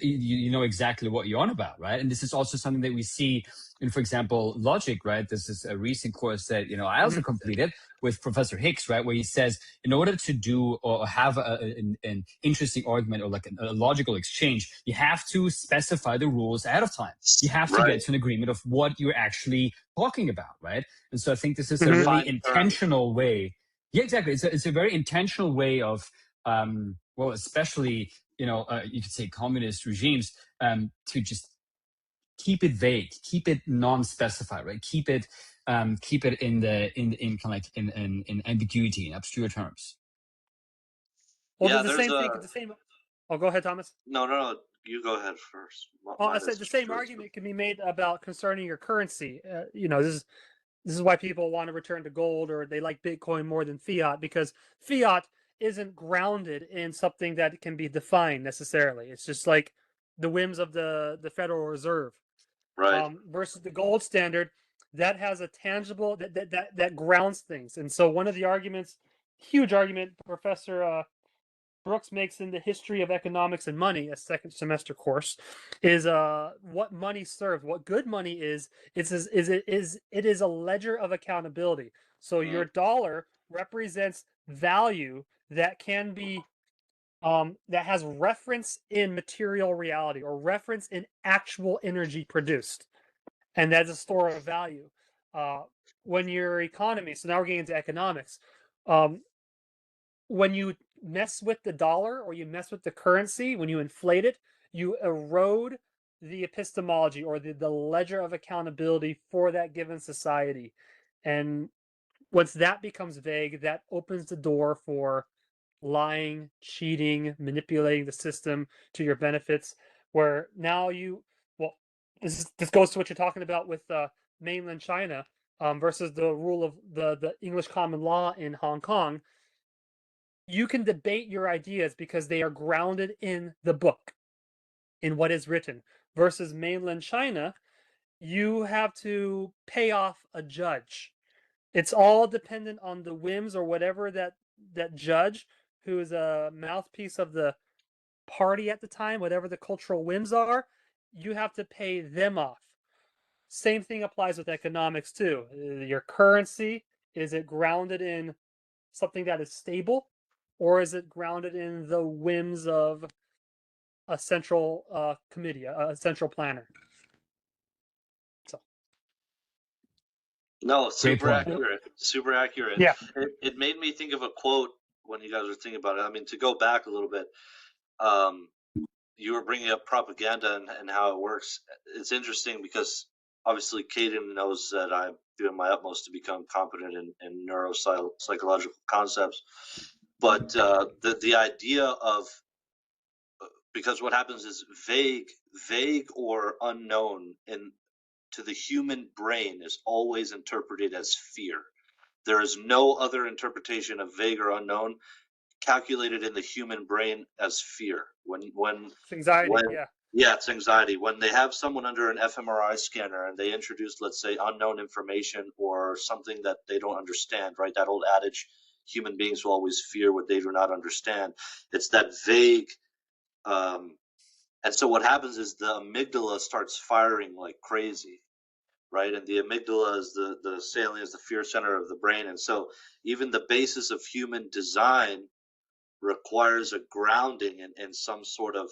Speaker 2: You know exactly what you're on about, right? And this is also something that we see in, for example, logic, right? This is a recent course that I also completed with Professor Hicks, right, where he says in order to do or have an interesting argument or like a logical exchange, you have to specify the rules ahead of time. You have to get to an agreement of what you're actually talking about, right? And so I think this is a really intentional way. Yeah, exactly. It's a very intentional way of, especially you could say communist regimes, to just keep it vague, keep it non-specified, right? Keep it in kind of like in ambiguity, in obscure terms.
Speaker 1: Well, the same. Oh, go ahead, Thomas.
Speaker 5: No. You go ahead first.
Speaker 1: I said the same argument can be made about concerning your currency. This is why people want to return to gold, or they like Bitcoin more than fiat, because fiat isn't grounded in something that can be defined necessarily. It's just like the whims of the Federal Reserve,
Speaker 5: right?
Speaker 1: Versus the gold standard that has a tangible that grounds things. And so one of the arguments, huge argument, Professor Brooks makes in the History of Economics and Money, a second semester course, is what money serves. What good money is it is a ledger of accountability. So your dollar represents value that can be that has reference in material reality, or reference in actual energy produced, and that's a store of value. When your economy, so now we're getting into economics, when you mess with the dollar or you mess with the currency, when you inflate it, you erode the epistemology or the ledger of accountability for that given society. And once that becomes vague, that opens the door for lying, cheating, manipulating the system to your benefits, where now this goes to what you're talking about with mainland China versus the rule of the English common law in Hong Kong. You can debate your ideas because they are grounded in the book, in what is written, versus mainland China, you have to pay off a judge. It's all dependent on the whims or whatever that judge, who is a mouthpiece of the party at the time, whatever the cultural whims are, you have to pay them off. Same thing applies with economics too. Your currency, is it grounded in something that is stable, or is it grounded in the whims of a central committee, a central planner? So,
Speaker 5: no, super accurate.
Speaker 1: Yeah.
Speaker 5: It made me think of a quote when you guys were thinking about it. I mean, to go back a little bit, you were bringing up propaganda and how it works. It's interesting because obviously Khaden knows that I'm doing my utmost to become competent in neuropsychological concepts. But the idea of, because what happens is vague or unknown to the human brain is always interpreted as fear. There is no other interpretation of vague or unknown calculated in the human brain as fear. When
Speaker 1: anxiety,
Speaker 5: Yeah, it's anxiety. When they have someone under an fMRI scanner and they introduce, let's say, unknown information or something that they don't understand, right? That old adage, human beings will always fear what they do not understand. It's that vague, and so what happens is the amygdala starts firing like crazy, right? And the amygdala is the salient, is the fear center of the brain. And so even the basis of human design requires a grounding in some sort of,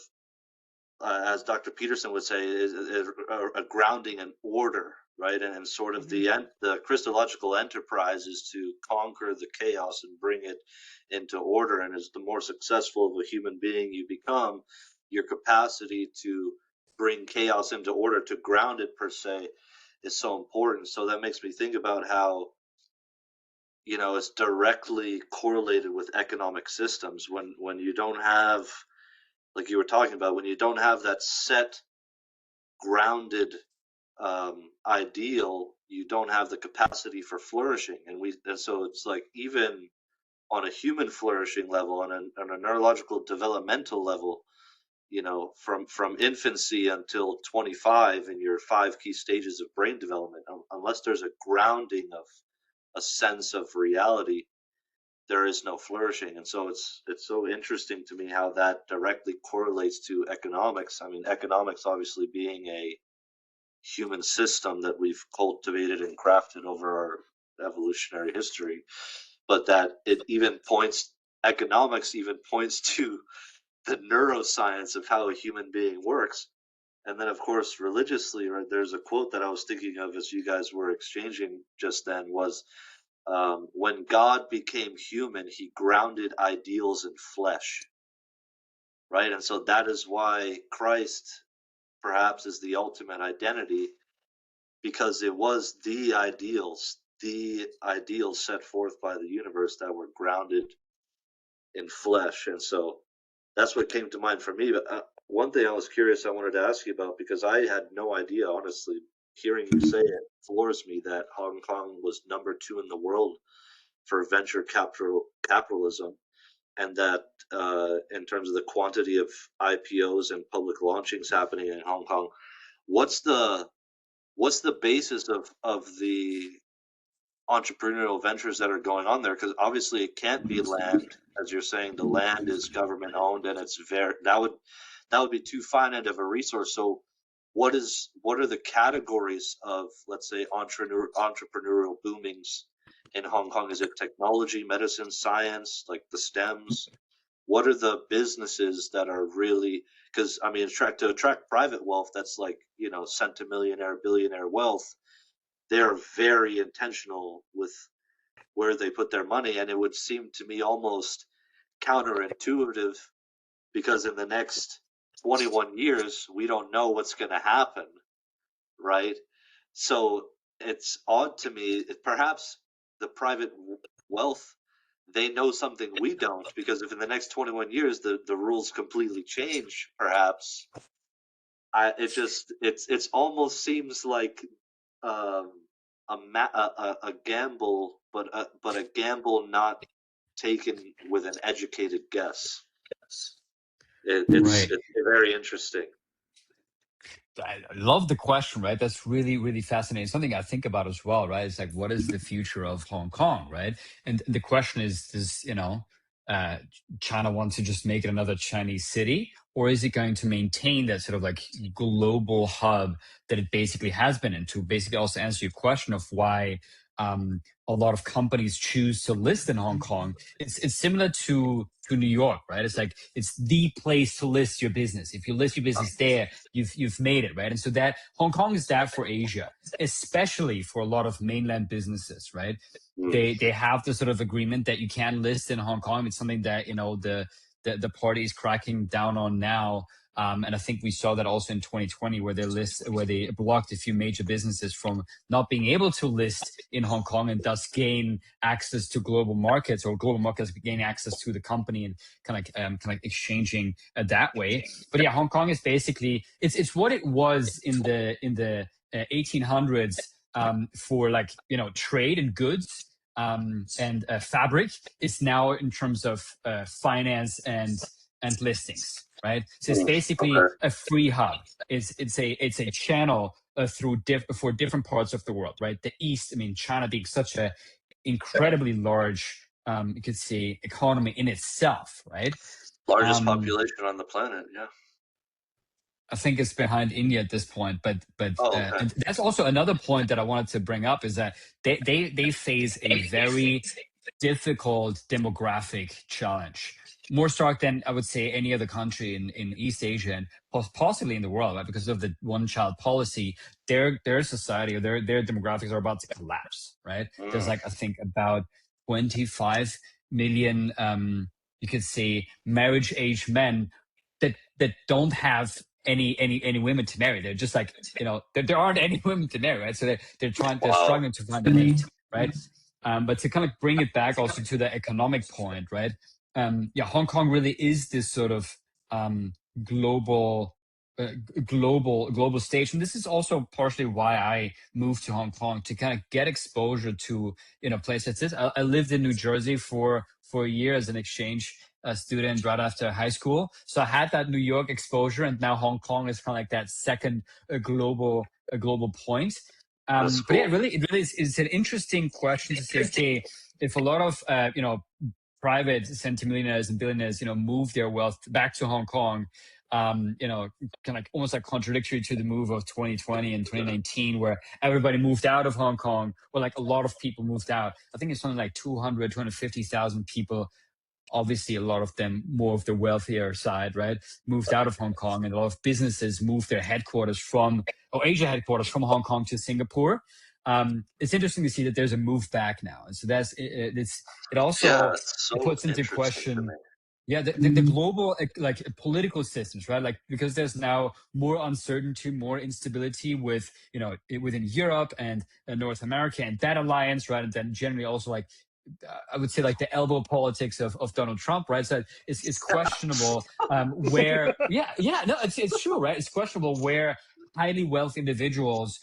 Speaker 5: as Dr. Peterson would say, is a grounding and order, right? And sort of the Christological enterprise is to conquer the chaos and bring it into order. And as the more successful of a human being you become, your capacity to bring chaos into order, to ground it per se, is so important. So that makes me think about how, you know, it's directly correlated with economic systems. When you don't have, like you were talking about, when you don't have that set, grounded ideal, you don't have the capacity for flourishing. And so it's like, even on a human flourishing level, on a neurological developmental level, you know, from infancy until 25 in your 5 key stages of brain development, unless there's a grounding of a sense of reality, there is no flourishing. And so it's so interesting to me how that directly correlates to economics. I mean, economics obviously being a human system that we've cultivated and crafted over our evolutionary history, but that economics even points to the neuroscience of how a human being works. And then, of course, religiously, right, there's a quote that I was thinking of as you guys were exchanging just then, was, when God became human, he grounded ideals in flesh, right? And so that is why Christ perhaps is the ultimate identity, because it was the ideals set forth by the universe that were grounded in flesh. And so that's what came to mind for me. But one thing I was curious, I wanted to ask you about, because I had no idea, honestly, hearing you say it floors me, that Hong Kong was number 2 in the world for venture capitalism, and that in terms of the quantity of IPOs and public launchings happening in Hong Kong, what's the basis of the entrepreneurial ventures that are going on there? Because obviously it can't be land, as you're saying. The land is government owned, and it's that would be too finite of a resource. So what are the categories of, let's say, entrepreneurial boomings in Hong Kong? Is it technology, medicine, science, like the STEMs? What are the businesses that are really, because I mean, to attract private wealth, that's like, you know, centimillionaire, billionaire wealth, they're very intentional with where they put their money. And it would seem to me almost counterintuitive, because in the next 21 years, we don't know what's going to happen, right? So it's odd to me. Perhaps the private wealth, they know something we don't, because if in the next 21 years the rules completely change, perhaps it almost seems like a gamble, but a gamble not taken with an educated guess. It's very interesting.
Speaker 2: I love the question, right? That's really, really fascinating. Something I think about as well, right? It's like, what is the future of Hong Kong, right? And the question is, does, you know, China want to just make it another Chinese city, or is it going to maintain that sort of like global hub that it basically has been? And to basically also answer your question of why a lot of companies choose to list in Hong Kong, it's similar to New York, right? It's like, it's the place to list your business. If you list your business there, you've made it, right? And so that Hong Kong is that for Asia, especially for a lot of mainland businesses, right? They have the sort of agreement that you can list in Hong Kong. It's something that, you know, the party is cracking down on now. And I think we saw that also in 2020, where they blocked a few major businesses from not being able to list in Hong Kong, and thus gain access to global markets, or global markets gain access to the company, and kind of exchanging that way. But yeah, Hong Kong is basically, it's what it was in the 1800s for, like, you know, trade and goods. And fabric is now in terms of finance and listings. right? So it's basically
Speaker 5: Okay.
Speaker 2: a free hub. It's a channel for different parts of the world, right? The East, I mean, China being such a incredibly large, you could say, economy in itself, right?
Speaker 5: Largest population on the planet. Yeah.
Speaker 2: I think it's behind India at this point, but
Speaker 5: Oh, okay.
Speaker 2: and that's also another point that I wanted to bring up is that they face a very difficult demographic challenge, more stark than I would say any other country in East Asia and possibly in the world, right? Because of the one-child policy, their society or their demographics are about to collapse, right? There's like I think about 25 million, you could say, marriage-age men that don't have any women to marry. They're just like, there aren't any women to marry, right? So they're struggling to find a mate, right? But to kind of bring it back also to the economic point, right? Hong Kong really is this sort of global global stage, and this is also partially why I moved to Hong Kong, to kind of get exposure to places like this. I lived in New Jersey for a year as an exchange student right after high school, so I had that New York exposure, and now Hong Kong is kind of like that second global point. But yeah, it really is, it's an interesting question to say, okay, if a lot of private centimillionaires and billionaires move their wealth back to Hong Kong, kind of almost like contradictory to the move of 2020 and 2019, where everybody moved out of Hong Kong, or like a lot of people moved out. I think it's something like 250,000 people. Obviously, a lot of them more of the wealthier side, right, moved out of Hong Kong, and a lot of businesses moved their headquarters Asia headquarters from Hong Kong to Singapore. It's interesting to see that there's a move back now, and so that's it also it puts into question the global like political systems, right? Like, because there's now more uncertainty, more instability within Europe and North America and that alliance, right? And then generally also like I would say like the elbow politics of Donald Trump, right? So it's questionable where no, it's true, right? It's questionable where highly wealthy individuals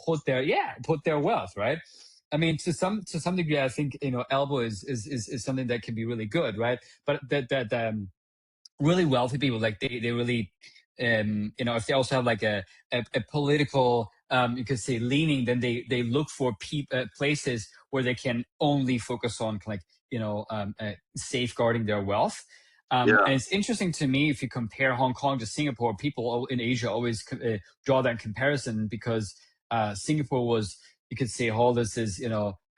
Speaker 2: put their wealth, right? I mean, to some degree, I think elbow is something that can be really good, right? But that really wealthy people, like they really if they also have like a political you could say leaning, then they look for places where they can only focus on safeguarding their wealth. And it's interesting to me, if you compare Hong Kong to Singapore, people in Asia always draw that comparison, because Singapore was, you could say, this is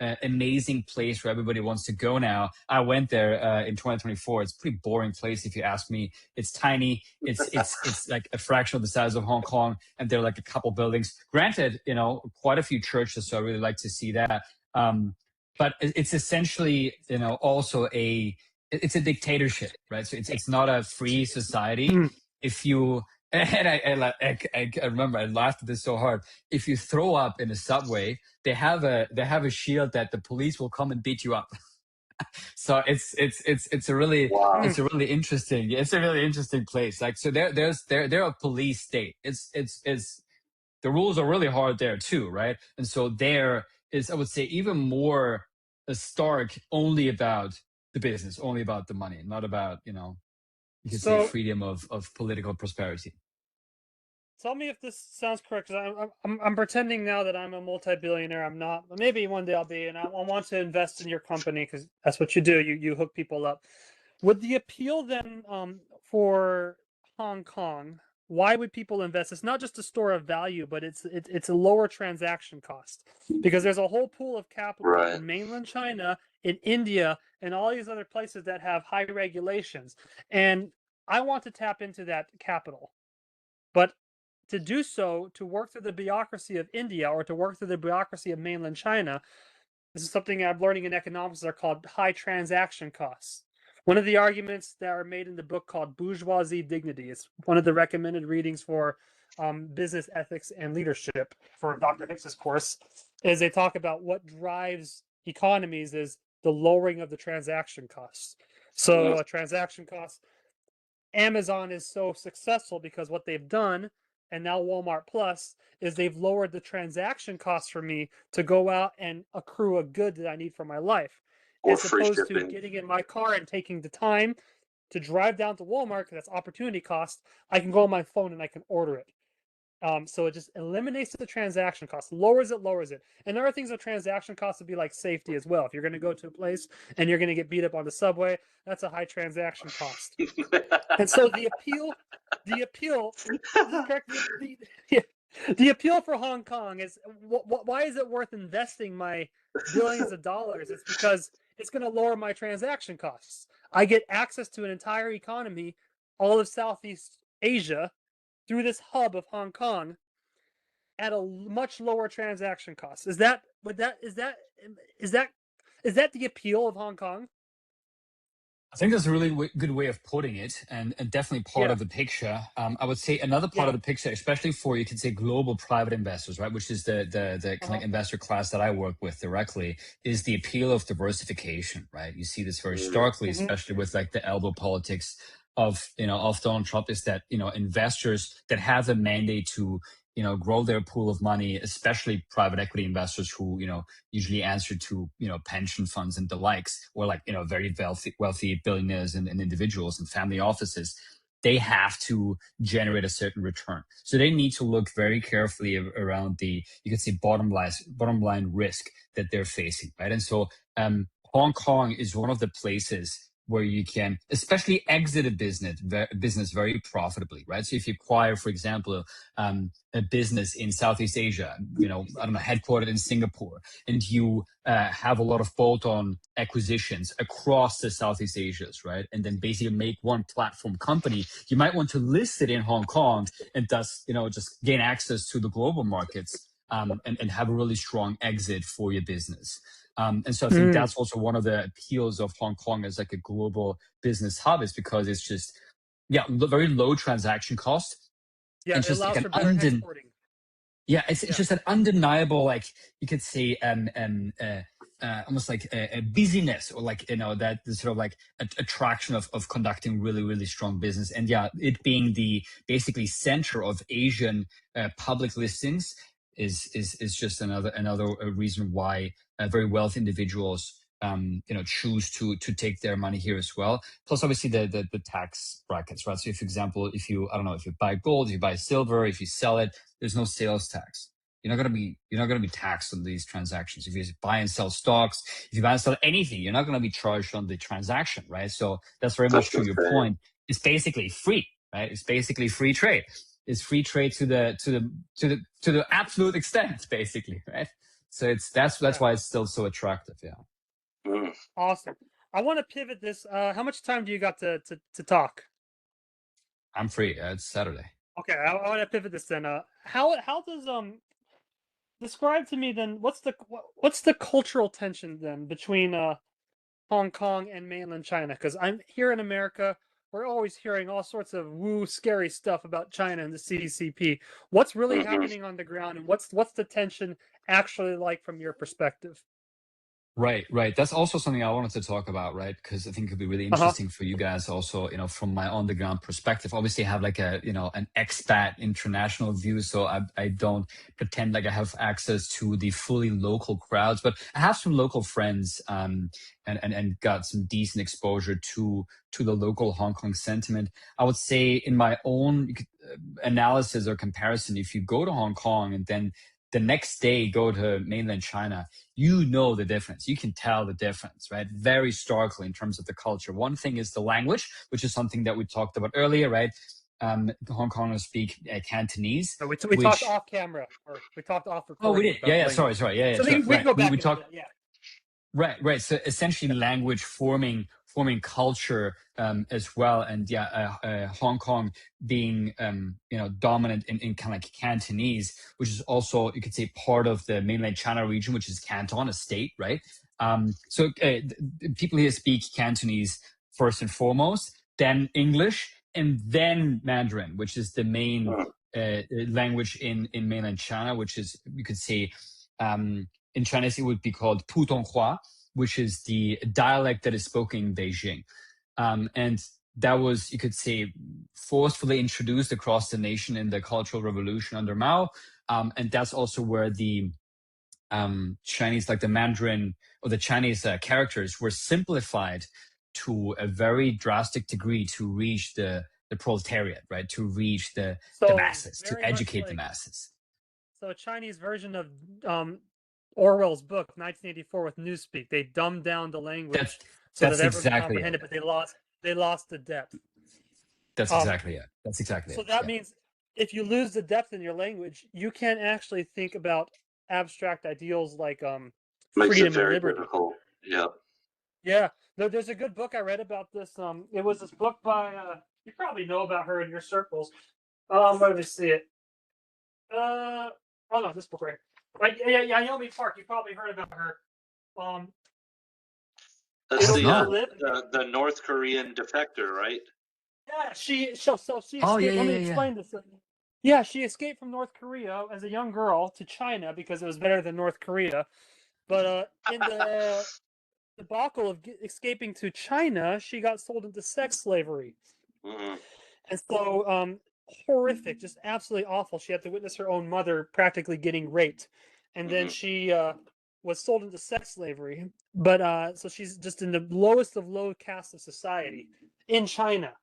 Speaker 2: an amazing place where everybody wants to go now. I went there in 2024. It's a pretty boring place if you ask me. It's tiny. It's like a fraction of the size of Hong Kong, and there are like a couple buildings. Granted, quite a few churches, so I really like to see that. But it's essentially also it's a dictatorship, right? So it's not a free society. If you and I remember I laughed at this so hard. If you throw up in a subway, they have a shield that the police will come and beat you up. So it's a really interesting place. Like, so they're a police state. It's the rules are really hard there too, right? And so there is, I would say, even more stark, only about the business, only about the money, not about you could say freedom of political prosperity.
Speaker 1: Tell me if this sounds correct, because I'm pretending now that I'm a multi-billionaire. I'm not, but maybe one day I'll be, and I want to invest in your company, because that's what you do. You hook people up. Would the appeal then for Hong Kong? Why would people invest? It's not just a store of value, but it's a lower transaction cost, because there's a whole pool of capital in mainland China, in India, and all these other places that have high regulations, and I want to tap into that capital, but to do so, to work through the bureaucracy of India or to work through the bureaucracy of mainland China, this is something I'm learning in economics, are called high transaction costs. One of the arguments that are made in the book called Bourgeoisie Dignity, it's one of the recommended readings for business ethics and leadership for Dr. Hicks's course, is they talk about what drives economies is the lowering of the transaction costs. So a transaction cost, Amazon is so successful because what they've done, and now Walmart Plus, is they've lowered the transaction costs for me to go out and accrue a good that I need for my life, as opposed to getting in my car and taking the time to drive down to Walmart, because that's opportunity cost, I can go on my phone and I can order it. So it just eliminates the transaction cost, lowers it. And there are things of transaction costs would be like safety as well. If you're going to go to a place and you're going to get beat up on the subway, that's a high transaction cost. And so the appeal, correct, the appeal for Hong Kong is why is it worth investing my billions of dollars? It's because it's going to lower my transaction costs. I get access to an entire economy, all of Southeast Asia, through this hub of Hong Kong at a much lower transaction cost. Is that the appeal of Hong Kong?
Speaker 2: I think that's a really good way of putting it, and definitely part of the picture. I would say another part of the picture, especially for, you could say, global private investors, right, which is the kind of investor class that I work with directly, is the appeal of diversification, right? You see this very starkly, especially with like the elbow politics of Donald Trump, is that investors that have a mandate to grow their pool of money, especially private equity investors who, usually answer to, pension funds and the likes, or like, very wealthy billionaires and individuals and family offices, they have to generate a certain return. So they need to look very carefully around the, you could say, bottom line risk that they're facing, right? And so Hong Kong is one of the places where you can especially exit a business very profitably, right? So if you acquire, for example, a business in Southeast Asia, headquartered in Singapore, and you have a lot of bolt-on acquisitions across the Southeast Asias, right? And then basically make one platform company, you might want to list it in Hong Kong and thus, just gain access to the global markets and have a really strong exit for your business. And so I think that's also one of the appeals of Hong Kong as like a global business hub, is because it's just, very low transaction cost.
Speaker 1: Yeah,
Speaker 2: and
Speaker 1: it
Speaker 2: just
Speaker 1: allows
Speaker 2: like
Speaker 1: for better exporting.
Speaker 2: Yeah, it's just an undeniable, like you could say, almost like a busyness, or like that sort of like attraction of conducting really, really strong business. And it being the basically center of Asian public listings is just another reason why very wealthy individuals choose to take their money here as well. Plus, obviously, the tax brackets, right? So, if, for example, if you buy gold, if you buy silver, if you sell it, there's no sales tax. You're not gonna be taxed on these transactions. If you buy and sell stocks, if you buy and sell anything, you're not gonna be charged on the transaction, right? So that's very much to your point. It's basically free, right? It's basically free trade. It's free trade to the absolute extent, basically, right? So that's why it's still so attractive. Yeah.
Speaker 1: Awesome. I want to pivot this. How much time do you got to talk?
Speaker 2: I'm free. It's Saturday.
Speaker 1: Okay, I want to pivot this then. How does describe to me then what's the cultural tension then between Hong Kong and mainland China? Because I'm here in America, we're always hearing all sorts of scary stuff about China and the CCP. What's really happening on the ground, and what's the tension actually like from your perspective?
Speaker 2: Right. That's also something I wanted to talk about, right? Because I think it could be really interesting for you guys also, from my on the ground perspective. Obviously I have like an expat international view, so I don't pretend like I have access to the fully local crowds, but I have some local friends and got some decent exposure to the local Hong Kong sentiment. I would say in my own analysis or comparison, if you go to Hong Kong and then the next day go to mainland China, the difference. You can tell the difference, right? Very starkly in terms of the culture. One thing is the language, which is something that we talked about earlier, right? Hong Kongers speak Cantonese.
Speaker 1: So we talked off camera, or we talked off recording.
Speaker 2: Oh, we did. Yeah. Sorry. Yeah.
Speaker 1: So we can go back.
Speaker 2: Right. So essentially, language forming culture as well, and Hong Kong being dominant in kind of like Cantonese, which is also, you could say, part of the mainland China region, which is Canton, a state, right? So people here speak Cantonese first and foremost, then English, and then Mandarin, which is the main language in mainland China, which is, you could say, in Chinese, it would be called Putonghua, which is the dialect that is spoken in Beijing. And that was, you could say, forcefully introduced across the nation in the Cultural Revolution under Mao. And that's also where the Chinese, like the Mandarin or the Chinese characters were simplified to a very drastic degree to reach the proletariat, right? To reach the
Speaker 1: So
Speaker 2: masses, to
Speaker 1: very much
Speaker 2: educate the
Speaker 1: like
Speaker 2: masses.
Speaker 1: so a Chinese version of Orwell's book 1984 with Newspeak. They dumbed down the language so that
Speaker 2: That's
Speaker 1: everyone could
Speaker 2: exactly
Speaker 1: comprehend
Speaker 2: it.
Speaker 1: it, but they lost the depth.
Speaker 2: That's
Speaker 1: Um,
Speaker 2: exactly it. That's exactly
Speaker 1: so
Speaker 2: it.
Speaker 1: that
Speaker 2: Yeah.
Speaker 1: means if you lose the depth in your language, you can't actually think about abstract ideals like
Speaker 5: Makes it
Speaker 1: freedom and
Speaker 5: very
Speaker 1: liberty.
Speaker 5: difficult. Yeah.
Speaker 1: Yeah, there's a good book I read about this. It was this book by you probably know about her in your circles. Let me see it. Oh no, this book right. Right, yeah, Naomi Park. You probably heard about her. Um,
Speaker 5: That's
Speaker 1: It'll
Speaker 2: not.
Speaker 1: live.
Speaker 5: the North Korean defector, right?
Speaker 1: Yeah, she escaped.
Speaker 2: Oh, yeah,
Speaker 1: Let me
Speaker 2: yeah, yeah.
Speaker 1: explain this. Yeah, she escaped from North Korea as a young girl to China because it was better than North Korea. But in the debacle of escaping to China, she got sold into sex slavery.
Speaker 5: Mhm.
Speaker 1: And so, horrific, just absolutely awful. She had to witness her own mother practically getting raped. And then she was sold into sex slavery. But so she's just in the lowest of low caste of society in China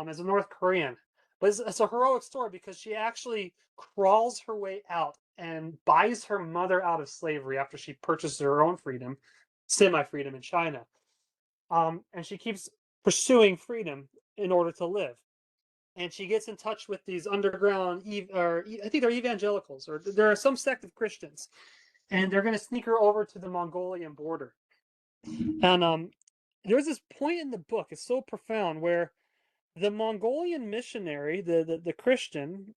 Speaker 1: as a North Korean. But it's a heroic story because she actually crawls her way out and buys her mother out of slavery after she purchases her own freedom, semi-freedom in China. And she keeps pursuing freedom in order to live. And she gets in touch with these underground, I think they're evangelicals, or there are some sect of Christians, and they're going to sneak her over to the Mongolian border. And there's this point in the book, it's so profound, where the Mongolian missionary, the Christian,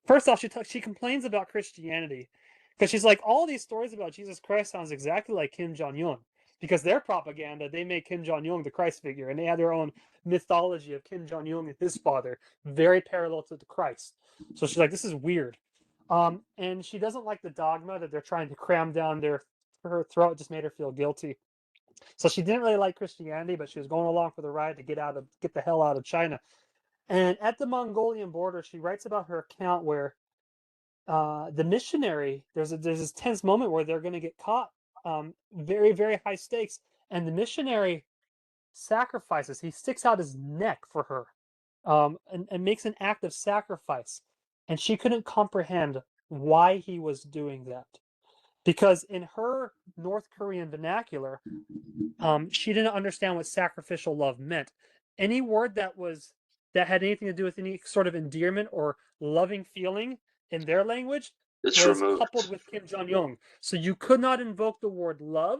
Speaker 1: first off, she complains about Christianity because she's like, all these stories about Jesus Christ sounds exactly like Kim Jong-un. Because their propaganda, they make Kim Jong-un the Christ figure, and they have their own mythology of Kim Jong-un and his father, very parallel to the Christ. So she's like, this is weird. And she doesn't like the dogma that they're trying to cram down her throat. It just made her feel guilty. So she didn't really like Christianity, but she was going along for the ride to get the hell out of China. And at the Mongolian border, she writes about her account where the missionary, there's this tense moment where they're going to get caught, very, very high stakes, and the missionary sacrifices. He sticks out his neck for her, and makes an act of sacrifice. And she couldn't comprehend why he was doing that. Because in her North Korean vernacular, she didn't understand what sacrificial love meant. Any word that had anything to do with any sort of endearment or loving feeling in their language
Speaker 5: It's
Speaker 1: was
Speaker 5: removed.
Speaker 1: coupled with Kim Jong-un. So you could not invoke the word love,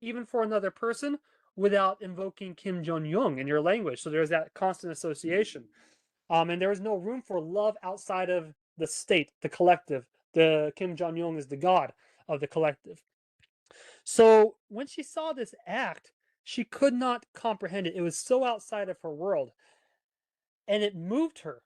Speaker 1: even for another person, without invoking Kim Jong-un in your language. So there's that constant association. And there is no room for love outside of the state, the collective. The Kim Jong-un is the god of the collective. So when she saw this act, she could not comprehend it. It was so outside of her world. And it moved her.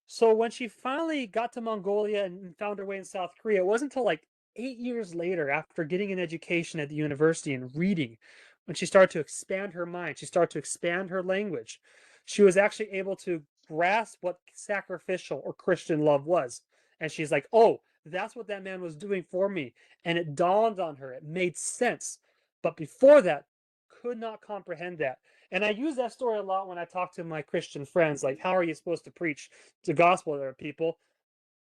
Speaker 1: So when she finally got to Mongolia and found her way in South Korea, it wasn't until like 8 years later, after getting an education at the university and reading, when she started to expand her mind, she started to expand her language. She was actually able to grasp what sacrificial or Christian love was. And she's like, oh, that's what that man was doing for me. And it dawned on her. It made sense. But before that, could not comprehend that. And I use that story a lot when I talk to my Christian friends. Like, how are you supposed to preach the gospel to people?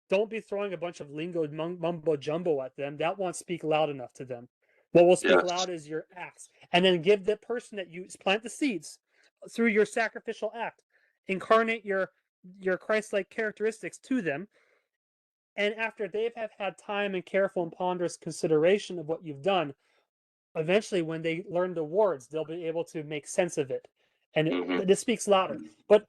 Speaker 1: Don't be throwing a bunch of lingo mumbo jumbo at them. That won't speak loud enough to them. What will speak loud is your acts. And then give the person that you plant the seeds through your sacrificial act. Incarnate your Christ-like characteristics to them. And after they've had time and careful and ponderous consideration of what you've done, eventually when they learn the words, they'll be able to make sense of it. And it speaks louder. But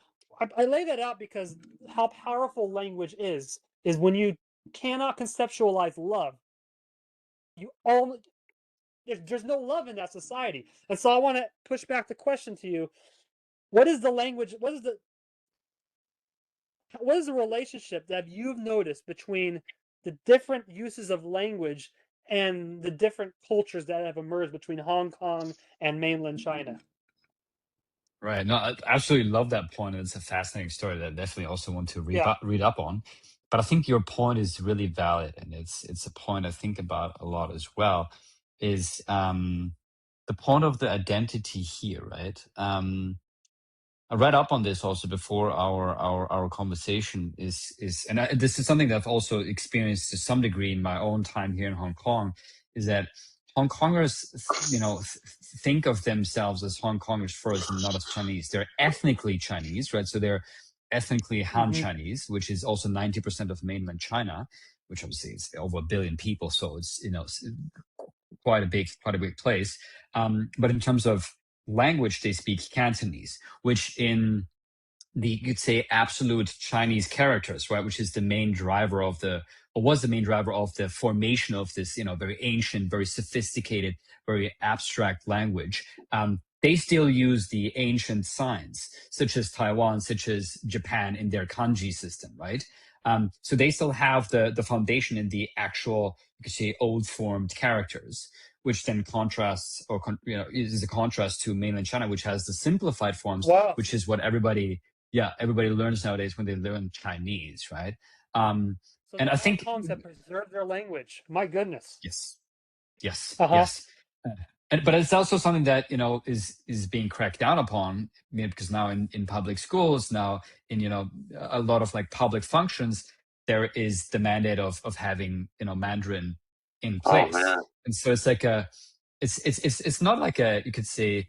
Speaker 1: I lay that out because how powerful language is when you cannot conceptualize love, there's no love in that society. And so I want to push back the question to you: what is the language? What is the relationship that you've noticed between the different uses of language and the different cultures that have emerged between Hong Kong and mainland China?
Speaker 2: Right. No, I absolutely love that point. It's a fascinating story that I definitely also want to
Speaker 1: Yeah.
Speaker 2: read up on. But I think your point is really valid, and it's a point I think about a lot as well. Is the point of the identity here, right? I read up on this also before our conversation and this is something that I've also experienced to some degree in my own time here in Hong Kong, is that Hong Kongers, think of themselves as Hong Kongers first and not as Chinese. They're ethnically Chinese, right? So they're ethnically Han Chinese, which is also 90% of mainland China, which obviously is over 1 billion people. So it's, quite a big place. But in terms of language, they speak Cantonese, which in the, you'd say, absolute Chinese characters, right, which is the main driver of was the main driver of the formation of this, very ancient, very sophisticated, very abstract language. They still use the ancient signs, such as Taiwan, such as Japan, in their kanji system, right? So they still have the foundation in the actual, you could say, old formed characters, which then contrasts is a contrast to mainland China, which has the simplified forms,
Speaker 1: Wow.
Speaker 2: which is what everybody learns nowadays when they learn Chinese, right?
Speaker 1: So
Speaker 2: and
Speaker 1: the
Speaker 2: I
Speaker 1: Hong
Speaker 2: think
Speaker 1: Kongs have preserved their language. My goodness.
Speaker 2: yes.
Speaker 1: Uh-huh.
Speaker 2: But it's also something that is being cracked down upon, because now in public schools, now in a lot of like public functions, there is the mandate of having Mandarin in place.
Speaker 5: Oh man.
Speaker 2: And so it's like it's not like a, you could say,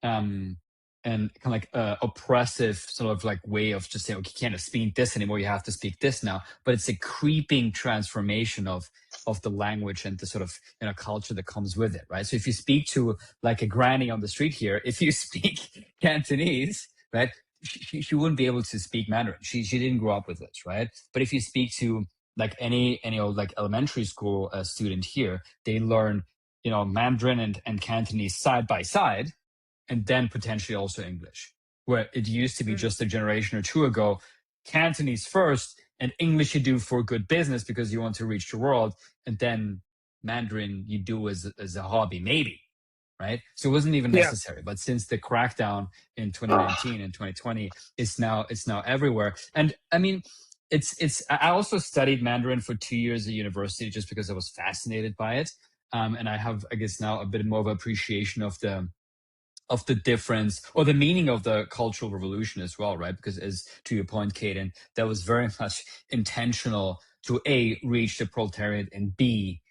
Speaker 2: and kind of like oppressive sort of like way of just saying, okay, you can't speak this anymore, you have to speak this now. But it's a creeping transformation of the language and the sort of culture that comes with it, right? So if you speak to like a granny on the street here, if you speak Cantonese, right, she wouldn't be able to speak Mandarin. She didn't grow up with this, right? But if you speak to like any like elementary school student here, they learn Mandarin and Cantonese side by side, and then potentially also English, where it used to be just a generation or two ago, Cantonese first and English you do for good business because you want to reach the world, and then Mandarin you do as a hobby, maybe, right? So it wasn't even necessary. But since the crackdown in 2019 and 2020, it's now everywhere. And I mean, I also studied Mandarin for 2 years at university just because I was fascinated by it. And I have, I guess, now a bit more of appreciation of the difference or the meaning of the Cultural Revolution as well, right? Because as to your point, Khaden, that was very much intentional to A, reach the proletariat, and B,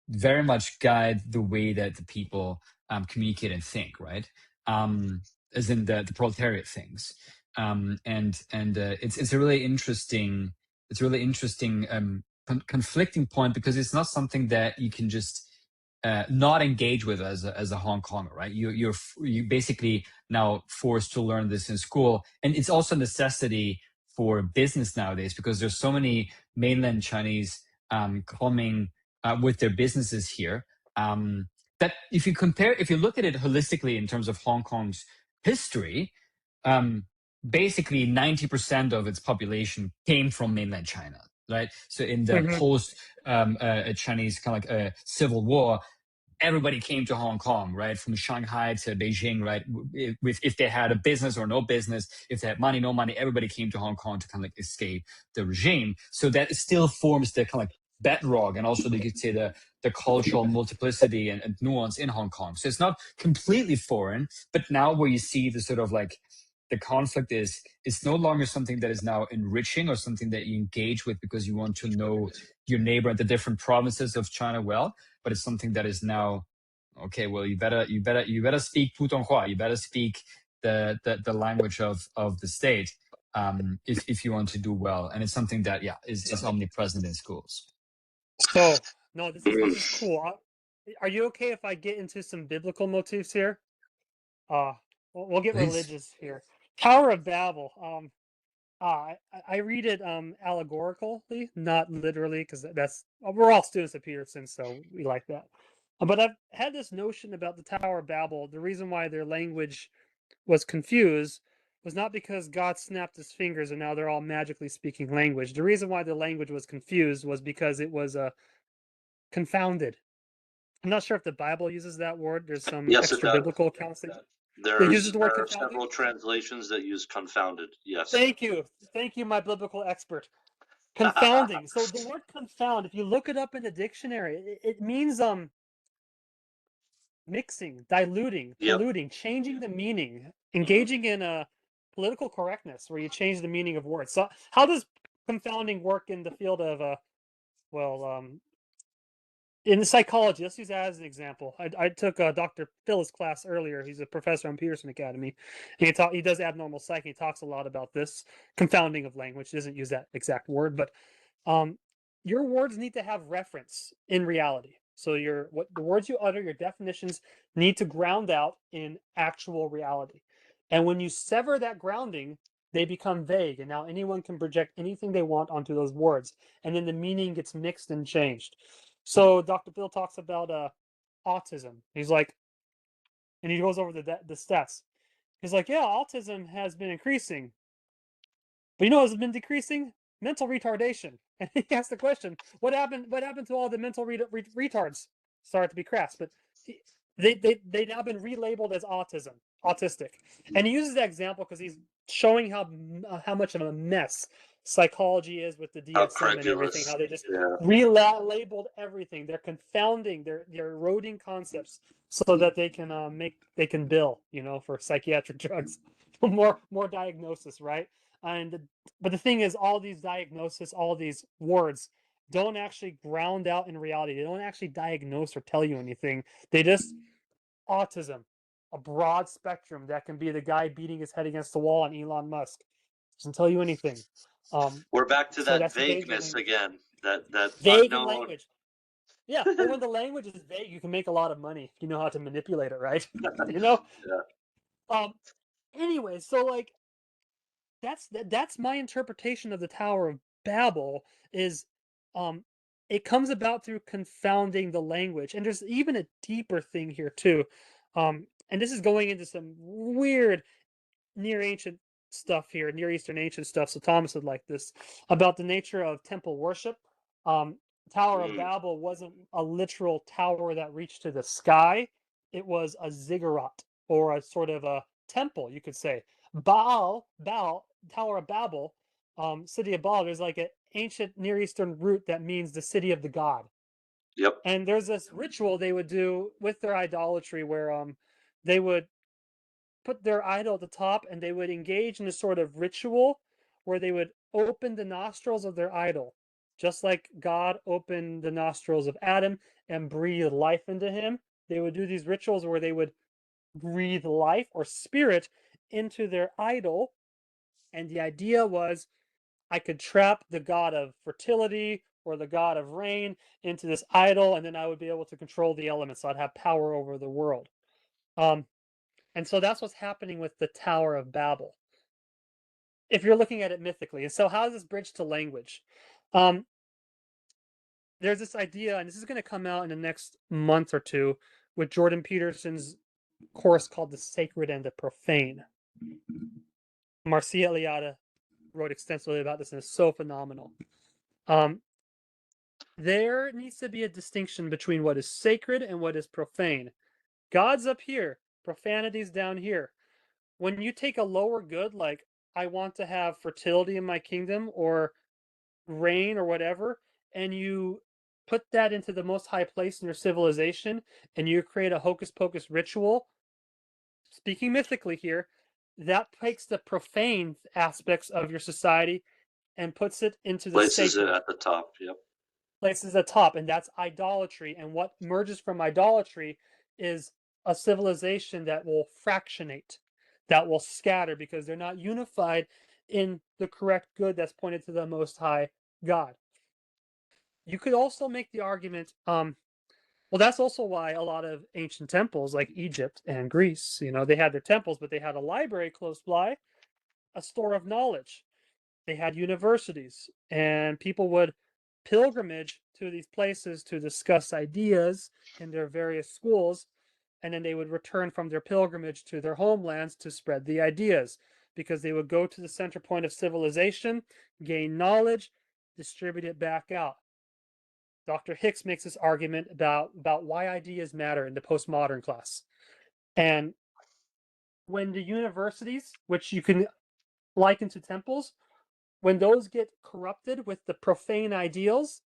Speaker 2: very much guide the way that the people communicate and think, right? As in the proletariat things. It's a really interesting, conflicting point, because it's not something that you can just not engage with as a Hong Konger, right? You basically now forced to learn this in school, and it's also a necessity for business nowadays, because there's so many mainland Chinese coming with their businesses here, that if you look at it holistically in terms of Hong Kong's history, basically 90% of its population came from mainland China, right? So in the post Chinese kind of like civil war, everybody came to Hong Kong, right? From Shanghai to Beijing, right? If they had a business or no business, if they had money, no money, everybody came to Hong Kong to kind of like escape the regime. So that still forms the kind of like bedrock, and also you could say the cultural multiplicity and nuance in Hong Kong. So it's not completely foreign, but now where you see the sort of like the conflict is, it's no longer something that is now enriching or something that you engage with because you want to know your neighbor and the different provinces of China well, but it's something that is now, okay, well, you better speak Putonghua, you better speak the language of the state, if you want to do well. And it's something that is omnipresent in schools.
Speaker 1: So no, this is cool. Are you okay if I get into some biblical motifs here? We'll get religious here. Tower of Babel. I read it allegorically, not literally, because we're all students at Peterson, so we like that. But I've had this notion about the Tower of Babel. The reason why their language was confused was not because God snapped his fingers and now they're all magically speaking language. The reason why the language was confused was because it was confounded. I'm not sure if the Bible uses that word. There's some extra biblical accounts that uses the word
Speaker 5: There are
Speaker 1: confounded.
Speaker 5: several translations that use confounded. Yes.
Speaker 1: Thank you, my biblical expert. Confounding. So the word confound, if you look it up in the dictionary, it means mixing, diluting,
Speaker 5: Yep.
Speaker 1: polluting, changing the meaning, engaging in a political correctness where you change the meaning of words. So how does confounding work in the field of in psychology? Let's use that as an example. I took Dr. Phil's class earlier. He's a professor on Peterson Academy. And he does abnormal psych. He talks a lot about this confounding of language. He doesn't use that exact word, but your words need to have reference in reality. So the words you utter, your definitions need to ground out in actual reality. And when you sever that grounding, they become vague, and now anyone can project anything they want onto those words, and then the meaning gets mixed and changed. So Dr. Phil talks about autism. He's like, and he goes over the stats. He's like, yeah, autism has been increasing, but you know what's been decreasing? Mental retardation. And he asked the question, what happened to all the mental retards? Sorry to be crass, but they now been relabeled as autistic. And he uses that example because he's showing how much of a mess psychology is with the DSM and everything, how they just relabeled everything. They're confounding, they're eroding concepts so that they can bill, for psychiatric drugs. more diagnosis, right? But the thing is, all these diagnoses, all these words don't actually ground out in reality. They don't actually diagnose or tell you anything. They just autism, a broad spectrum that can be the guy beating his head against the wall on Elon Musk. Doesn't tell you anything.
Speaker 5: We're back to
Speaker 1: so
Speaker 5: that vagueness again. That
Speaker 1: vague
Speaker 5: unknown
Speaker 1: language. Yeah, but when the language is vague, you can make a lot of money if you know how to manipulate it, right?
Speaker 5: Yeah.
Speaker 1: Anyway, so like that's my interpretation of the Tower of Babel is it comes about through confounding the language. And there's even a deeper thing here too. And this is going into some weird Near Eastern ancient stuff. So Thomas would like this about the nature of temple worship. Tower of Babel wasn't a literal tower that reached to the sky. It was a ziggurat, or a sort of a temple, you could say. Baal, Tower of Babel, city of Baal, there's like an ancient Near Eastern root that means the city of the god.
Speaker 5: Yep.
Speaker 1: And there's this ritual they would do with their idolatry where they would put their idol at the top and they would engage in a sort of ritual where they would open the nostrils of their idol, just like God opened the nostrils of Adam and breathed life into him. They would do these rituals where they would breathe life or spirit into their idol. And the idea was, I could trap the god of fertility or the god of rain into this idol, and then I would be able to control the elements. So I'd have power over the world. And so that's what's happening with the Tower of Babel, if you're looking at it mythically. And so how does this bridge to language? There's this idea, and this is going to come out in the next month or two, with Jordan Peterson's course called The Sacred and the Profane. Marcia Eliade wrote extensively about this, and it's so phenomenal. There needs to be a distinction between what is sacred and what is profane. God's up here, profanity's down here. When you take a lower good, like I want to have fertility in my kingdom or rain or whatever, and you put that into the most high place in your civilization, and you create a hocus pocus ritual, speaking mythically here, that takes the profane aspects of your society and puts it into the
Speaker 5: Places
Speaker 1: sacred.
Speaker 5: it at the top. Yep.
Speaker 1: Places at the top, and that's idolatry. And what emerges from idolatry is a civilization that will fractionate, that will scatter, because they're not unified in the correct good that's pointed to the Most High God. You could also make the argument, well, that's also why a lot of ancient temples like Egypt and Greece, they had their temples, but they had a library close by, a store of knowledge. They had universities, and people would pilgrimage to these places to discuss ideas in their various schools, and then they would return from their pilgrimage to their homelands to spread the ideas, because they would go to the center point of civilization, gain knowledge, distribute it back out. Dr. Hicks makes this argument about why ideas matter in the postmodern class. And when the universities, which you can liken to temples, when those get corrupted with the profane ideals,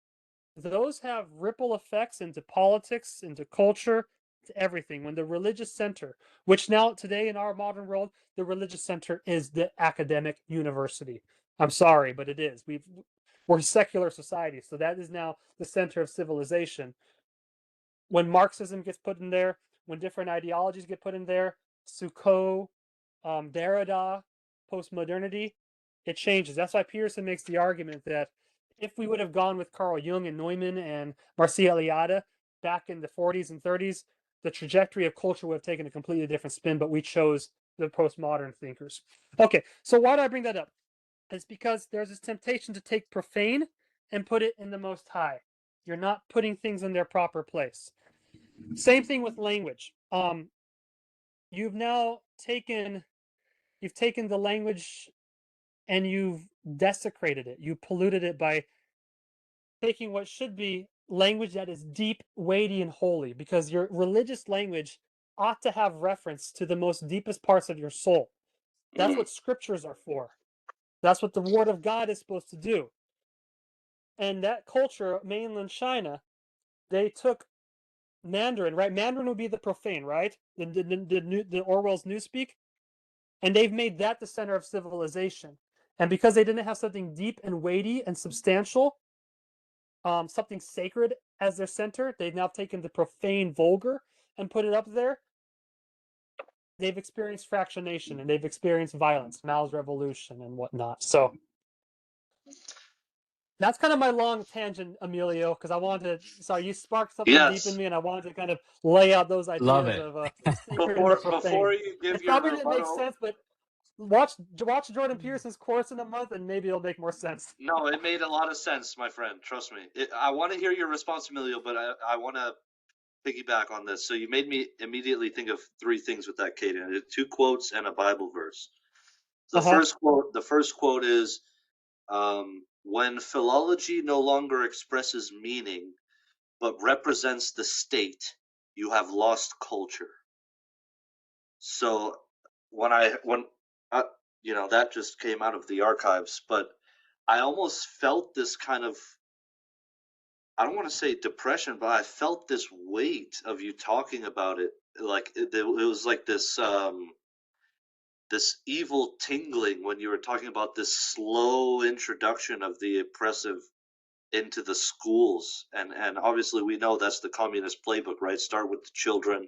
Speaker 1: those have ripple effects into politics, into culture, to everything, when the religious center, which now today in our modern world, the religious center is the academic university. I'm sorry, but it is. We're a secular society, so that is now the center of civilization. When Marxism gets put in there, when different ideologies get put in there, Foucault, Derrida, postmodernity, it changes. That's why Pearson makes the argument that if we would have gone with Carl Jung and Neumann and Marcia Eliade back in the 40s and 30s, the trajectory of culture would have taken a completely different spin, but we chose the postmodern thinkers. Okay, so why do I bring that up? It's because there's this temptation to take profane and put it in the Most High. You're not putting things in their proper place. Same thing with language. You've now taken the language and you've desecrated it. You polluted it by taking what should be language that is deep, weighty, and holy, because your religious language ought to have reference to the most deepest parts of your soul. That's what scriptures are for. That's what the Word of God is supposed to do. And that culture, mainland China, they took Mandarin, right? Mandarin would be the profane, right? The Orwell's Newspeak. And they've made that the center of civilization. And because they didn't have something deep and weighty and substantial, something sacred as their center, they've now taken the profane vulgar and put it up there. They've experienced fractionation and they've experienced violence, Mao's revolution and whatnot. So that's kind of my long tangent, Emilio, because I wanted to, sorry, you sparked something deep in me and I wanted to kind of lay out those
Speaker 2: Love
Speaker 1: ideas
Speaker 2: it.
Speaker 1: of the sacred and the profane.
Speaker 5: Before you give
Speaker 1: It
Speaker 5: your
Speaker 1: probably didn't make
Speaker 5: rebuttal,
Speaker 1: sense, but watch Jordan Peterson's course in a month and maybe it'll make more sense.
Speaker 5: no, it made a lot of sense, my friend. Trust me. I want to hear your response, Emilio, but I want to piggyback on this. So you made me immediately think of three things with that, Khaden. 2 quotes and a Bible verse. The first quote is, when philology no longer expresses meaning, but represents the state, you have lost culture. So when that just came out of the archives, but I almost felt this kind of, I don't want to say depression, but I felt this weight of you talking about it. Like it was like this this evil tingling when you were talking about this slow introduction of the oppressive into the schools. And obviously we know that's the communist playbook, right? Start with the children,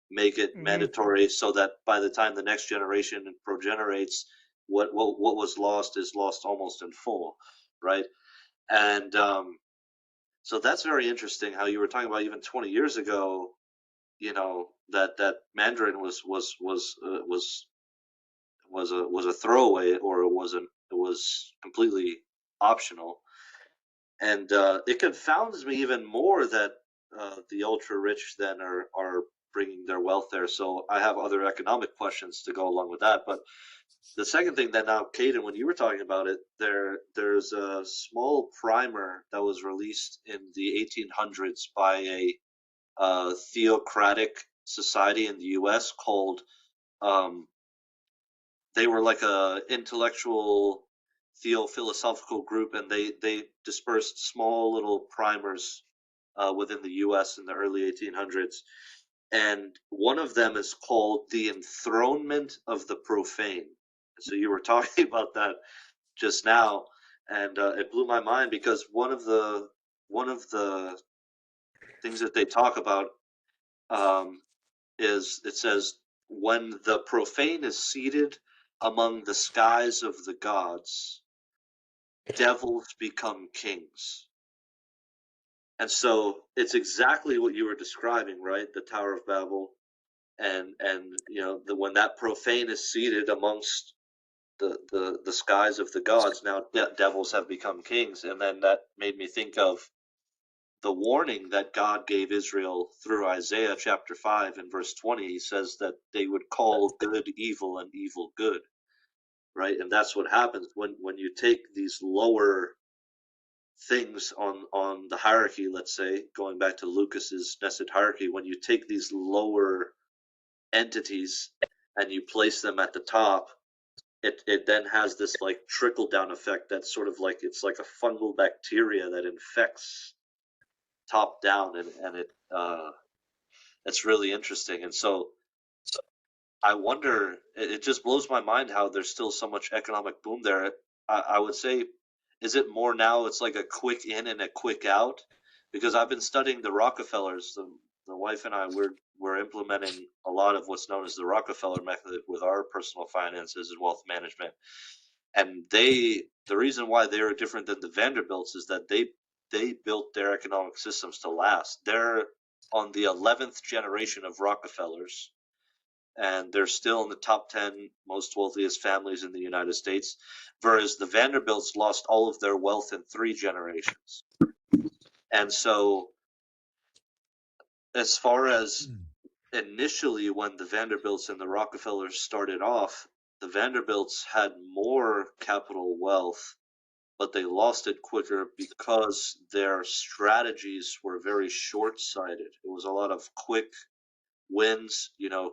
Speaker 5: make it mandatory so that by the time the next generation progenerates, what was lost is lost almost in full, right? And so that's very interesting how you were talking about even 20 years ago, that Mandarin was a throwaway, or it was completely optional. And it confounds me even more that the ultra rich then are bringing their wealth there. So I have other economic questions to go along with that. But the second thing that now, Khaden, when you were talking about it, there's a small primer that was released in the 1800s by a theocratic society in the U.S. called, they were like a intellectual theo-philosophical group, and they dispersed small little primers within the U.S. in the early 1800s. And one of them is called The Enthronement of the Profane. So you were talking about that just now, and it blew my mind because one of the things that they talk about is, it says, when the profane is seated among the skies of the gods, devils become kings. And so it's exactly what you were describing, right? The Tower of Babel, and when that profane is seated amongst the skies of the gods, now devils have become kings. And then that made me think of the warning that God gave Israel through Isaiah chapter 5 and verse 20. He says that they would call good evil and evil good, right? And that's what happens when you take these lower things on the hierarchy, let's say, going back to Lucas's nested hierarchy, when you take these lower entities and you place them at the top, it then has this like trickle down effect that's sort of like, it's like a fungal bacteria that infects top down, and it It's really interesting. And so I wonder, it just blows my mind how there's still so much economic boom there. I would say, is it more now it's like a quick in and a quick out? Because I've been studying the Rockefellers. The wife and I, we're implementing a lot of what's known as the Rockefeller method with our personal finances and wealth management. And the reason why they are different than the Vanderbilts is that they built their economic systems to last. They're on the 11th generation of Rockefellers, and they're still in the top 10 most wealthiest families in the United States, whereas the Vanderbilts lost all of their wealth in 3 generations. And so, as far as initially when the Vanderbilts and the Rockefellers started off, the Vanderbilts had more capital wealth, but they lost it quicker because their strategies were very short-sighted. It was a lot of quick wins,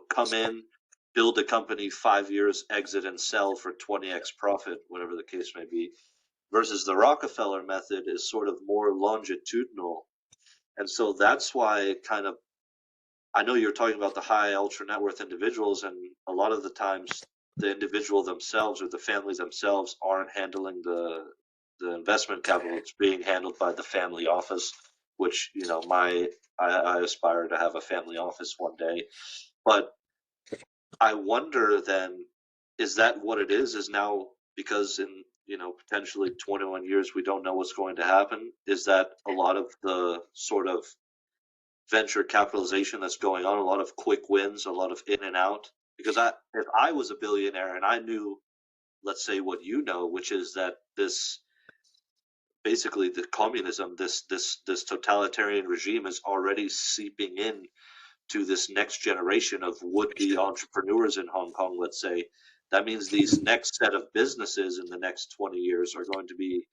Speaker 5: come in, build a company 5 years, exit and sell for 20x profit, whatever the case may be, versus the Rockefeller method is sort of more longitudinal. And so that's why I know you're talking about the high ultra net worth individuals, and a lot of the times the individual themselves or the families themselves aren't handling the investment capital. It's being handled by the family office, which, I aspire to have a family office one day. But I wonder then, is that what it is now, because in, potentially 21 years, we don't know what's going to happen? Is that a lot of the sort of venture capitalization that's going on, a lot of quick wins, a lot of in and out? Because if I was a billionaire and I knew, let's say what you know, which is that this basically the communism, this totalitarian regime is already seeping in to this next generation of would-be entrepreneurs in Hong Kong, let's say, that means these next set of businesses in the next 20 years are going to be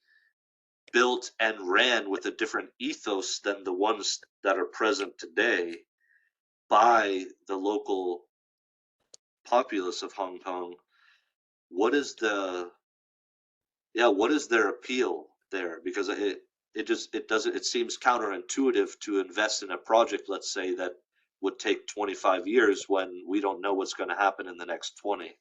Speaker 5: built and ran with a different ethos than the ones that are present today by the local populace of Hong Kong. What is their appeal there? Because it seems counterintuitive to invest in a project, let's say, that would take 25 years when we don't know what's going to happen in the next 20.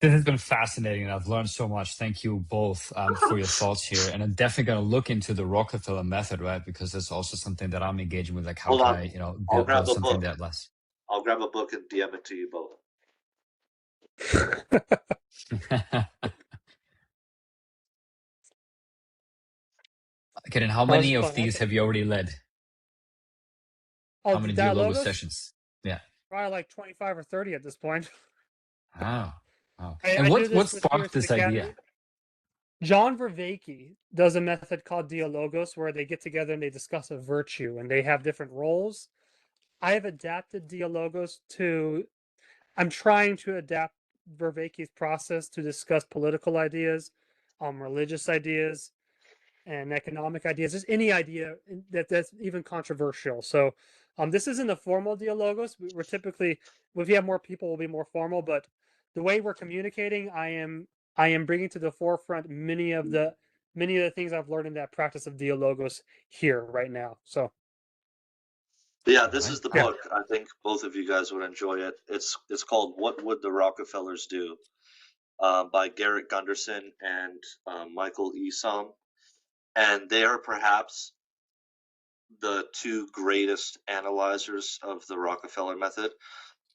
Speaker 2: This has been fascinating, and I've learned so much. Thank you both for your thoughts here. And I'm definitely going to look into the Rockefeller method, right? Because that's also something that I'm engaging with. Like, how
Speaker 5: Hold
Speaker 2: can
Speaker 5: on.
Speaker 2: I,
Speaker 5: I'll grab
Speaker 2: build
Speaker 5: a
Speaker 2: something
Speaker 5: book.
Speaker 2: that lasts?
Speaker 5: I'll grab a book and DM it to you both.
Speaker 2: Okay, and how
Speaker 1: That was
Speaker 2: many of
Speaker 1: fun.
Speaker 2: these have you already led? How
Speaker 1: Oh,
Speaker 2: many
Speaker 1: the
Speaker 2: diaLogos
Speaker 1: diaLogos?
Speaker 2: sessions? Yeah.
Speaker 1: Probably like 25 or 30 at this point.
Speaker 2: Oh.
Speaker 1: I
Speaker 2: And
Speaker 1: do
Speaker 2: what
Speaker 1: this with here
Speaker 2: sparked
Speaker 1: at the
Speaker 2: this idea?
Speaker 1: Academy. John Vervaeke does a method called diaLogos where they get together and they discuss a virtue and they have different roles. I have adapted diaLogos to, I'm trying to adapt Vervaeke's process to discuss political ideas, religious ideas, and economic ideas. Just any idea that's even controversial. So this isn't a formal diaLogos. We're typically, if you have more people, we'll be more formal, but the way we're communicating, I am bringing to the forefront many of the things I've learned in that practice of diaLogos here right now. So
Speaker 5: Yeah, this is the
Speaker 1: Yeah.
Speaker 5: book. I think both of you guys would enjoy it. It's called "What Would the Rockefellers Do?" By Garrett Gunderson and Michael Esom, and they are perhaps the 2 greatest analyzers of the Rockefeller method.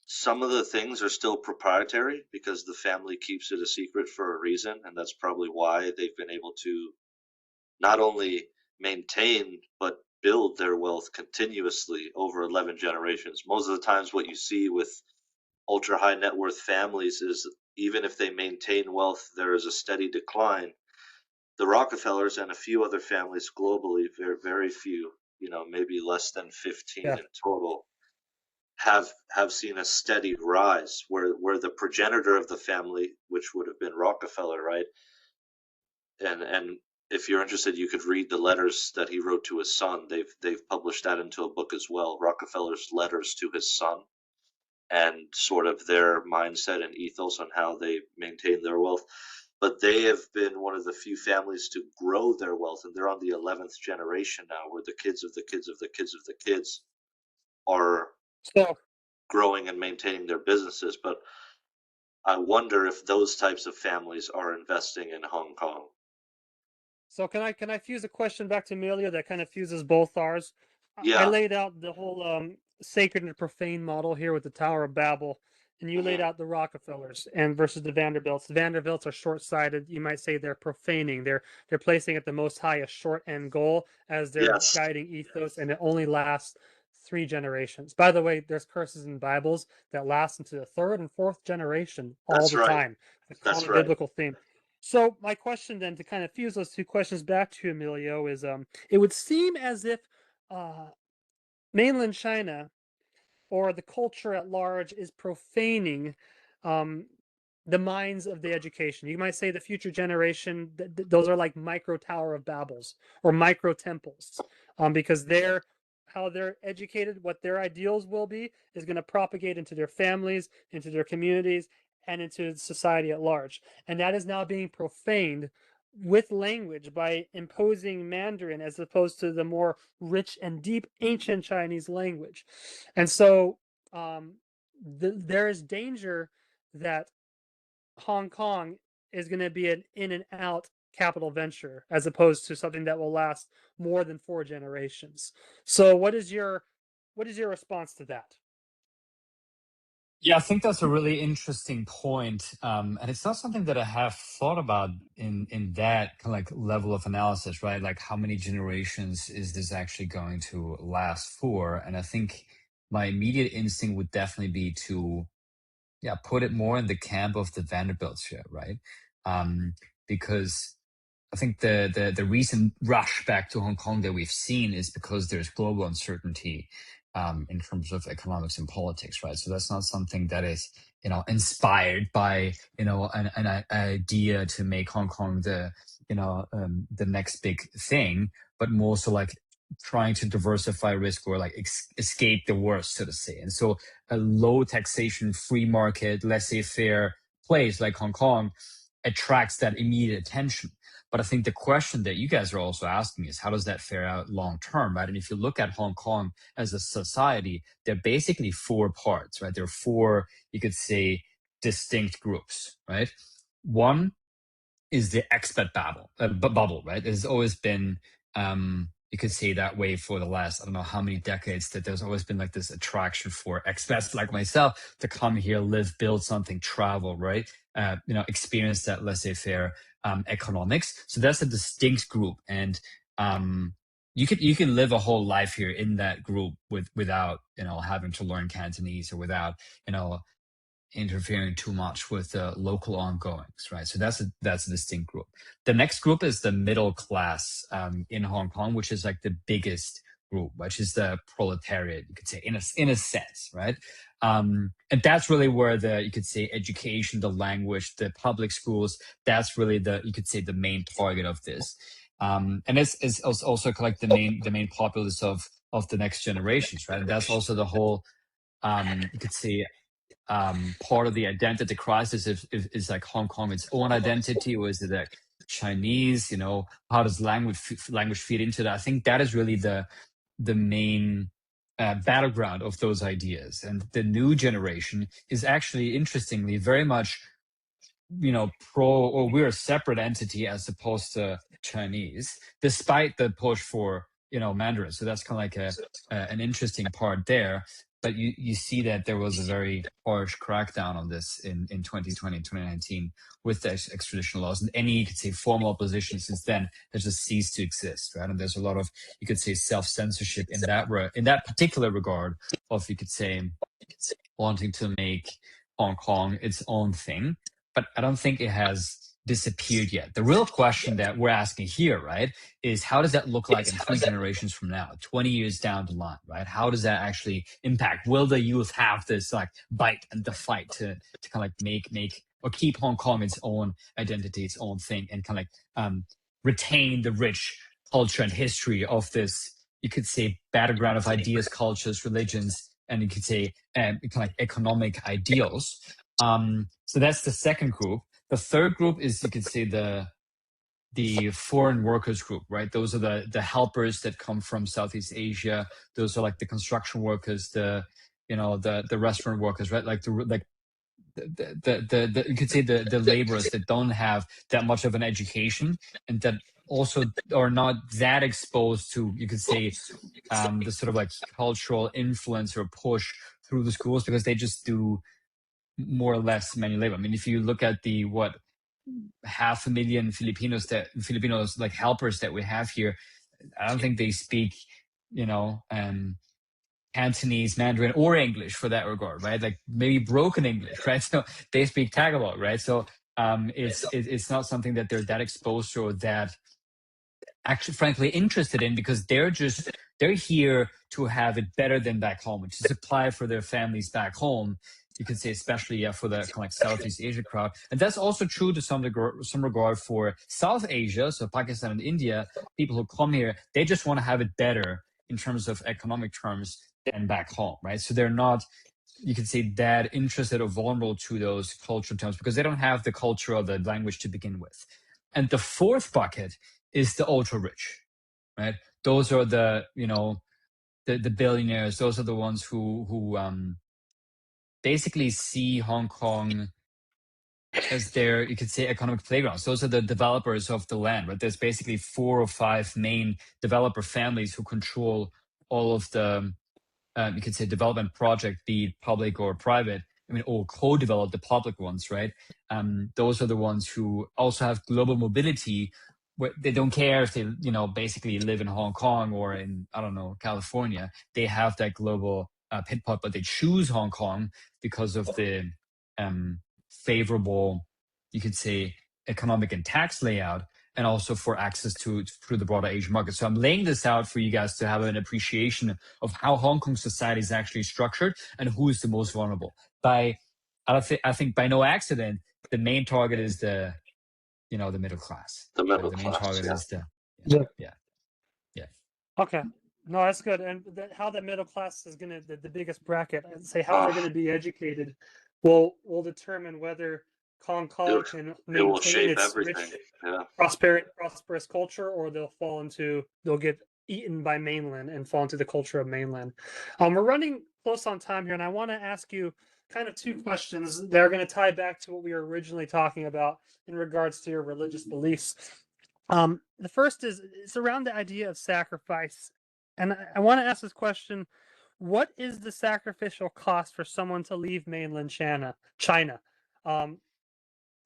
Speaker 5: Some of the things are still proprietary because the family keeps it a secret for a reason, and that's probably why they've been able to not only maintain but build their wealth continuously over 11 generations. Most of the times what you see with ultra high net worth families is even if they maintain wealth, there is a steady decline. The Rockefellers and a few other families globally, very, very few, maybe less than 15
Speaker 1: Yeah.
Speaker 5: in total, have seen a steady rise where the progenitor of the family, which would have been Rockefeller, right? And if you're interested, you could read the letters that he wrote to his son. They've published that into a book as well, Rockefeller's letters to his son, and sort of their mindset and ethos on how they maintain their wealth. but they have been one of the few families to grow their wealth, and they're on the 11th generation now, where the kids of the kids of the kids of the kids are
Speaker 1: So
Speaker 5: growing and maintaining their businesses. But I wonder if those types of families are investing in Hong Kong.
Speaker 1: So can I fuse a question back to Emilio that kind of fuses both ours? I
Speaker 5: Yeah.
Speaker 1: laid out the whole sacred and profane model here with the Tower of Babel, and you laid out the Rockefellers and versus the Vanderbilts. The Vanderbilts are short-sighted. You might say they're profaning. They're placing at the most high a short end goal as their
Speaker 5: Yes.
Speaker 1: guiding ethos, and it only lasts 3 generations. By the way, there's curses in Bibles that last into the 3rd and 4th generation all
Speaker 5: That's
Speaker 1: the
Speaker 5: right.
Speaker 1: time. It's a
Speaker 5: That's
Speaker 1: common
Speaker 5: right.
Speaker 1: biblical theme. So my question then, to kind of fuse those two questions back to Emilio, is it would seem as if mainland China or the culture at large is profaning the minds of the education. You might say the future generation, those are like micro Tower of Babels or micro temples, because how they're educated, what their ideals will be, is going to propagate into their families, into their communities, and into society at large. And that is now being profaned with language by imposing Mandarin as opposed to the more rich and deep ancient Chinese language. And so there is danger that Hong Kong is going to be an in and out capital venture as opposed to something that will last more than 4 generations. So what is your response to that?
Speaker 2: Yeah, I think that's a really interesting point. And it's not something that I have thought about in that kind of like level of analysis, right? Like how many generations is this actually going to last for? And I think my immediate instinct would definitely be to, yeah, put it more in the camp of the Vanderbilts here, right? Because I think the recent rush back to Hong Kong that we've seen is because there's global uncertainty in terms of economics and politics, right? So that's not something that is, inspired by, an idea to make Hong Kong the next big thing, but more so like trying to diversify risk or like escape the worst, so to say. And so a low taxation, free market, laissez-faire place like Hong Kong attracts that immediate attention. But I think the question that you guys are also asking is how does that fare out long term, right? And if you look at Hong Kong as a society, there are basically 4 parts, right? There are 4, you could say, distinct groups, right? One is the expat bubble, right? There's always been, you could say that way for the last, I don't know how many decades, that there's always been like this attraction for expats like myself to come here, live, build something, travel, right? Experience that laissez-faire economics. So that's a distinct group. And you can live a whole life here in that group without, having to learn Cantonese or without, interfering too much with the local ongoings, right? So that's a distinct group. The next group is the middle class in Hong Kong, which is like the biggest group, which is the proletariat, you could say, in a sense, right? And that's really where you could say education, the language, the public schools, that's really you could say the main target of this. And it's also like the main populace of the next generations, right? And that's also the whole, you could say, part of the identity crisis is like Hong Kong its own identity, or is it like Chinese? How does language feed into that? I think that is really the main battleground of those ideas. And the new generation is actually, interestingly, very much we're a separate entity as opposed to Chinese, despite the push for Mandarin. So that's kind of like an interesting part there. But you see that there was a very harsh crackdown on this in 2020, 2019 with the extradition laws. And any, you could say, formal opposition since then has just ceased to exist, right? And there's a lot of, you could say, self-censorship in that particular regard of, you could say, wanting to make Hong Kong its own thing. But I don't think it has disappeared yet. The real question that we're asking here, right, is how does that look like in 3 generations from now, 20 years down the line, right? How does that actually impact? Will the youth have this like bite and the fight to kind of like make or keep Hong Kong its own identity, its own thing, and kind of like retain the rich culture and history of this, you could say, battleground of ideas, cultures, religions, and you could say kind of like economic ideals. So that's the second group. The third group is, you could say, the foreign workers group, right? Those are the helpers that come from Southeast Asia. Those are like the construction workers, the restaurant workers, right? Like the you could say the laborers that don't have that much of an education and that also are not that exposed to, you could say, the sort of like cultural influence or push through the schools, because they just do more or less manual labor. I mean, if you look at the 500,000 Filipinos like helpers that we have here, I don't think they speak, Cantonese, Mandarin, or English for that regard, right? Like maybe broken English, right? So they speak Tagalog, right? So it's not something that they're that exposed to or that actually, frankly, interested in, because they're here to have it better than back home, which is apply for their families back home. You could say, especially for the kind of like Southeast Asia crowd, and that's also true to some regard for South Asia, so Pakistan and India. People who come here, they just want to have it better in terms of economic terms than back home, right? So they're not, you could say, that interested or vulnerable to those cultural terms because they don't have the culture or the language to begin with. And the fourth bucket is the ultra rich, right? Those are the billionaires. Those are the ones who basically see Hong Kong as their, you could say, economic playgrounds. Those are the developers of the land, right? There's basically 4 or 5 main developer families who control all of the, you could say, development project, be it public or private. I mean, or co-develop the public ones, right? Those are the ones who also have global mobility, where they don't care if they, basically live in Hong Kong or in, I don't know, California. They have that global pinpoint, but they choose Hong Kong because of the favorable, you could say, economic and tax layout, and also for access to through the broader Asian market. So I'm laying this out for you guys to have an appreciation of how Hong Kong society is actually structured and who is the most vulnerable. I think by no accident, the main target is the middle class.
Speaker 5: The middle
Speaker 2: The main
Speaker 5: class,
Speaker 2: target
Speaker 5: yeah.
Speaker 2: is the yeah.
Speaker 1: Okay. No, that's good. And how the middle class is going to, the biggest bracket, I'd say how they're going to be educated will determine whether Hong Kong can
Speaker 5: It will
Speaker 1: maintain
Speaker 5: shape
Speaker 1: its
Speaker 5: everything.
Speaker 1: rich,
Speaker 5: Yeah.
Speaker 1: prosperous culture, or they'll get eaten by mainland and fall into the culture of mainland. We're running close on time here, and I want to ask you kind of 2 questions that are going to tie back to what we were originally talking about in regards to your religious beliefs. The first is it's around the idea of sacrifice. And I want to ask this question: what is the sacrificial cost for someone to leave mainland China,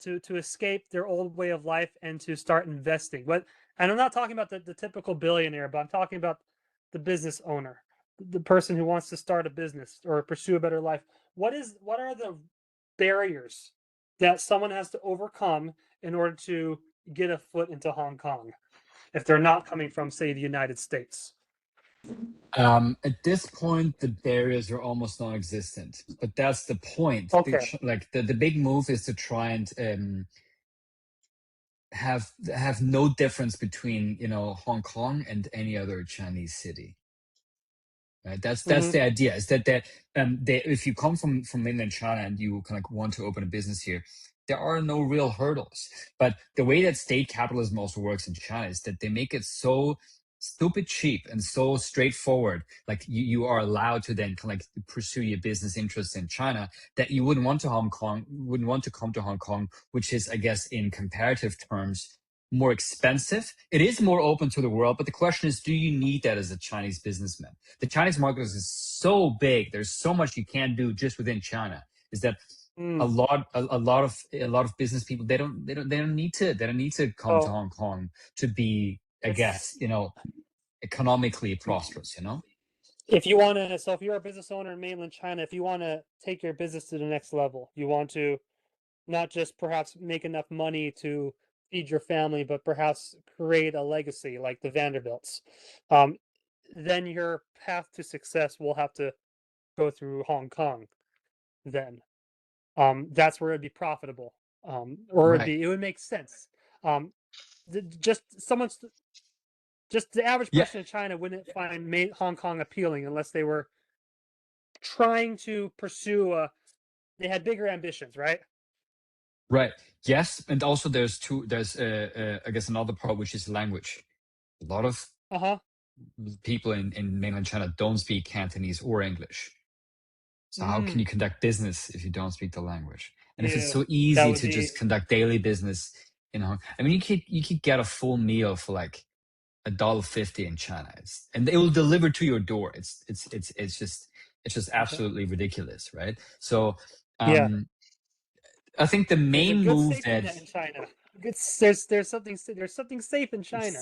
Speaker 1: to escape their old way of life and to start investing? And I'm not talking about the typical billionaire, but I'm talking about the business owner, the person who wants to start a business or pursue a better life. What are the barriers that someone has to overcome in order to get a foot into Hong Kong if they're not coming from, say, the United States?
Speaker 2: At this point, the barriers are almost non-existent, but that's the point.
Speaker 1: Okay.
Speaker 2: The big move is to try and have no difference between Hong Kong and any other Chinese city. Right? That's the idea. Is that if you come from mainland China and you kind of want to open a business here, there are no real hurdles. But the way that state capitalism also works in China is that they make it so stupid cheap and so straightforward. Like you are allowed to then kind of like pursue your business interests in China, that you wouldn't want to come to Hong Kong, which is, I guess, in comparative terms, more expensive. It is more open to the world, but the question is, do you need that as a Chinese businessman? The Chinese market is so big. There's so much you can do just within China. Is that a lot of business people, they don't need to come to Hong Kong to be, I guess, economically prosperous,
Speaker 1: If you're a business owner in mainland China, if you want to take your business to the next level, you want to not just perhaps make enough money to feed your family, but perhaps create a legacy like the Vanderbilts, then your path to success will have to go through Hong Kong. Then that's where it'd be profitable, or
Speaker 2: Right.
Speaker 1: it would make sense. Just the average person in China wouldn't find Hong Kong appealing unless they were trying to pursue they had bigger ambitions, right?
Speaker 2: Right. Yes, and also there's I guess another part, which is language. A lot of people in mainland China don't speak Cantonese or English. So how can you conduct business if you don't speak the language? And if it's so easy to just conduct daily business in Hong Kong, I mean, you could get a full meal for like $1.50 in China, and it will deliver to your door. It's just absolutely ridiculous, right? So, I think the main move that
Speaker 1: in China. There's something safe in China.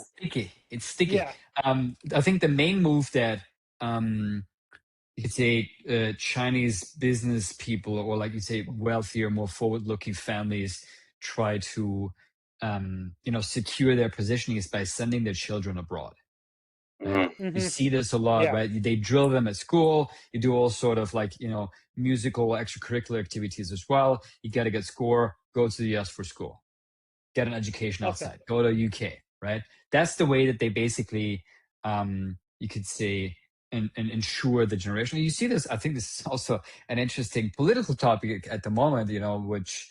Speaker 2: It's sticky. Yeah. I think the main move that you could say Chinese business people, or like you say, wealthier, more forward-looking families try to secure their positioning is by sending their children abroad. Right? You see this a lot, right? They drill them at school. You do all sort of like, musical extracurricular activities as well. You get a good score, go to the US for school, get an education outside, go to UK, right? That's the way that they basically, you could say, and ensure the generation. You see this, I think this is also an interesting political topic at the moment, which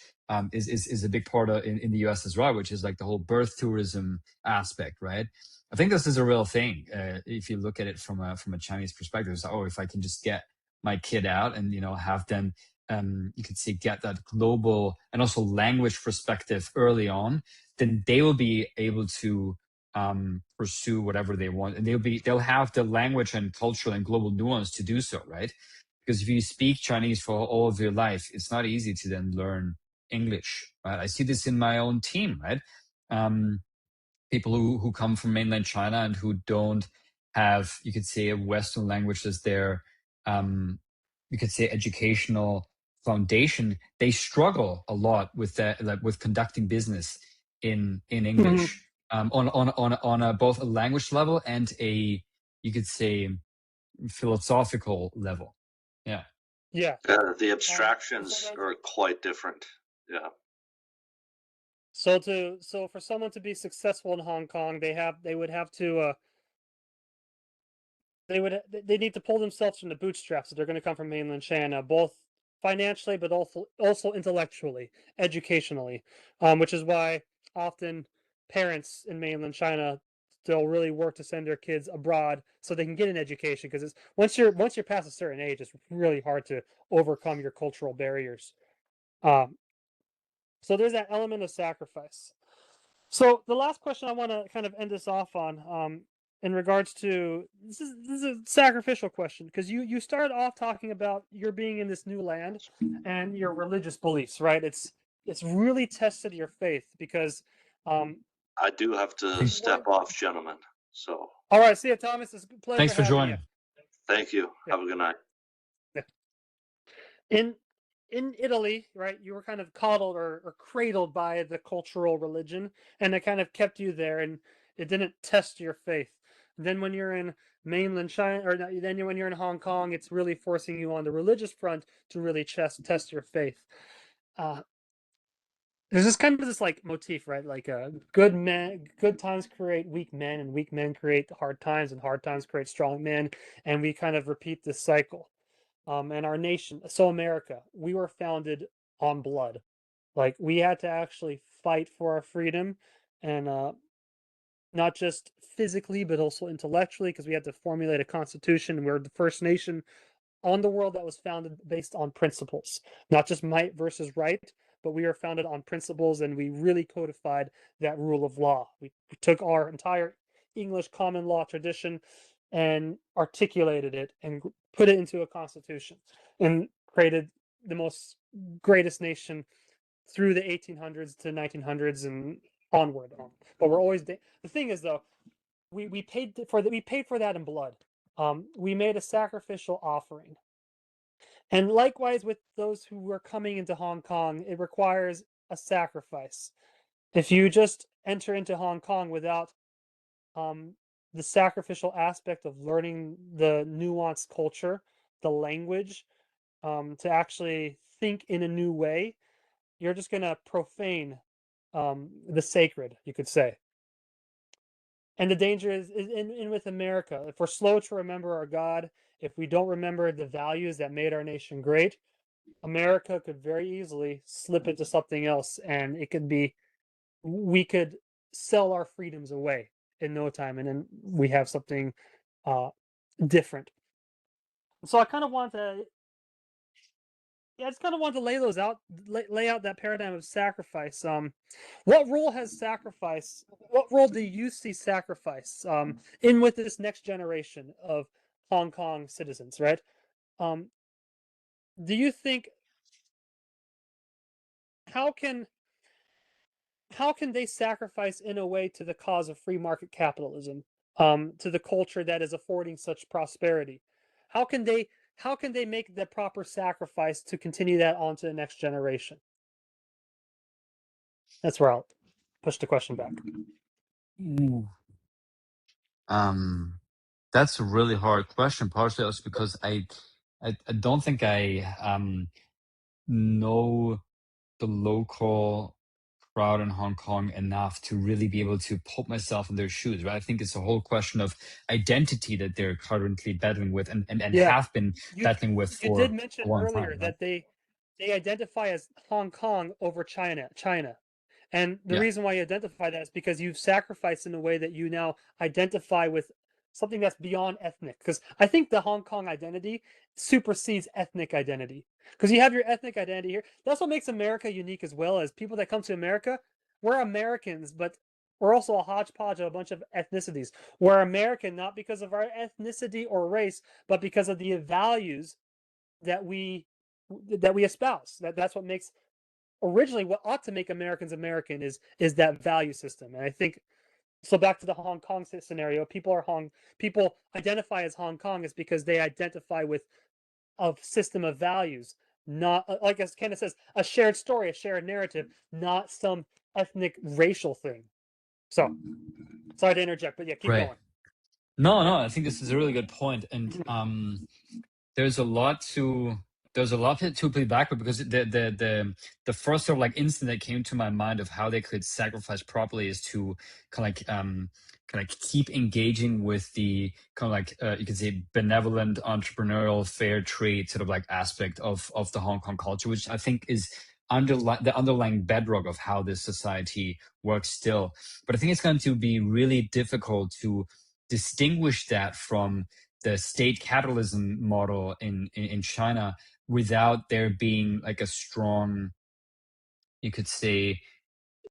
Speaker 2: is a big part of in the US as well, which is like the whole birth tourism aspect, right? I think this is a real thing. If you look at it from a Chinese perspective, it's like, if I can just get my kid out and have them, you could say, get that global and also language perspective early on, then they will be able to pursue whatever they want, and they'll have the language and cultural and global nuance to do so, right? Because if you speak Chinese for all of your life, it's not easy to then learn English, right? I see this in my own team, right? People who come from mainland China and who don't have, you could say, a Western language as their, you could say, educational foundation, they struggle a lot with that, like with conducting business in English, on a both a language level and a, you could say, philosophical level. Yeah.
Speaker 5: The abstractions are quite different. Yeah.
Speaker 1: So for someone to be successful in Hong Kong, they need to pull themselves from the bootstraps. So they're going to come from mainland China, both financially, but also intellectually, educationally, which is why often parents in mainland China still really work to send their kids abroad so they can get an education, because once you're past a certain age, it's really hard to overcome your cultural barriers. So there's that element of sacrifice. So the last question I want to kind of end this off on, in regards to this is a sacrificial question, because you started off talking about your being in this new land and your religious beliefs, right? It's really tested your faith, because
Speaker 5: I do have to step off, gentlemen. So
Speaker 1: all right, see you, Thomas. It's a pleasure.
Speaker 2: Thanks for
Speaker 1: having
Speaker 2: joining.
Speaker 1: you.
Speaker 5: Thank you. Have a good night.
Speaker 1: In Italy, right, you were kind of coddled or cradled by the cultural religion, and it kind of kept you there, and it didn't test your faith. Then when you're in mainland China, or then when you're in Hong Kong, it's really forcing you on the religious front to really test your faith. There's this kind of this like motif, right? Like good times create weak men, and weak men create hard times, and hard times create strong men, and we kind of repeat this cycle. And our nation, so America, we were founded on blood. Like, we had to actually fight for our freedom, and not just physically, but also intellectually, because we had to formulate a constitution. We're the first nation on the world that was founded based on principles, not just might versus right, but we are founded on principles, and we really codified that rule of law. We took our entire English common law tradition and articulated it and put it into a constitution, and created the most greatest nation through the 1800s to 1900s and onward. But we're always the thing is, though, we paid for that. We paid for that in blood. We made a sacrificial offering. And likewise with those who were coming into Hong Kong, it requires a sacrifice. If you just enter into Hong Kong without the sacrificial aspect of learning the nuanced culture, the language, to actually think in a new way, you're just going to profane the sacred, you could say. And the danger is in with America. If we're slow to remember our God, if we don't remember the values that made our nation great, America could very easily slip into something else, and it could be we could sell our freedoms away in no time, and then we have something uh, different. So I kind of want to, yeah, I just kind of want to lay those out, lay out that paradigm of sacrifice. What role has sacrifice? What role do you see sacrifice in with this next generation of Hong Kong citizens? Right? Um, do you think how can how can they sacrifice in a way to the cause of free market capitalism, to the culture that is affording such prosperity? How can they make the proper sacrifice to continue that on to the next generation? That's where I'll push the question back.
Speaker 2: Ooh. That's a really hard question, partially also because I don't think I know the local crowd in Hong Kong enough to really be able to put myself in their shoes, right? I think it's a whole question of identity that they're currently battling with and
Speaker 1: Yeah,
Speaker 2: have been
Speaker 1: you
Speaker 2: battling with
Speaker 1: you did
Speaker 2: for
Speaker 1: mention
Speaker 2: a long time,
Speaker 1: earlier
Speaker 2: right?
Speaker 1: that they identify as Hong Kong over China. And the
Speaker 2: Yeah.
Speaker 1: reason why you identify that is because you've sacrificed in a way that you now identify with something that's beyond ethnic. Because I think the Hong Kong identity supersedes ethnic identity. Because you have your ethnic identity here. That's what makes America unique as well, as people that come to America, we're Americans, but we're also a hodgepodge of a bunch of ethnicities. We're American not because of our ethnicity or race, but because of the values that we espouse. That's what makes originally what ought to make Americans American is that value system. And I think so. Back to the Hong Kong scenario, people identify as Hong Kong is because they identify with a system of values, not like as Kenneth says, a shared story, a shared narrative, not some ethnic racial thing. So sorry to interject, but yeah, keep
Speaker 2: Right.
Speaker 1: going.
Speaker 2: No, I think this is a really good point. And there's a lot to play back with, because the first sort of like instant that came to my mind of how they could sacrifice properly is to kind of keep engaging with the kind of like you could say benevolent, entrepreneurial, fair trade sort of like aspect of the Hong Kong culture, which I think is the underlying bedrock of how this society works still. But I think it's going to be really difficult to distinguish that from the state capitalism model in China without there being like a strong, you could say,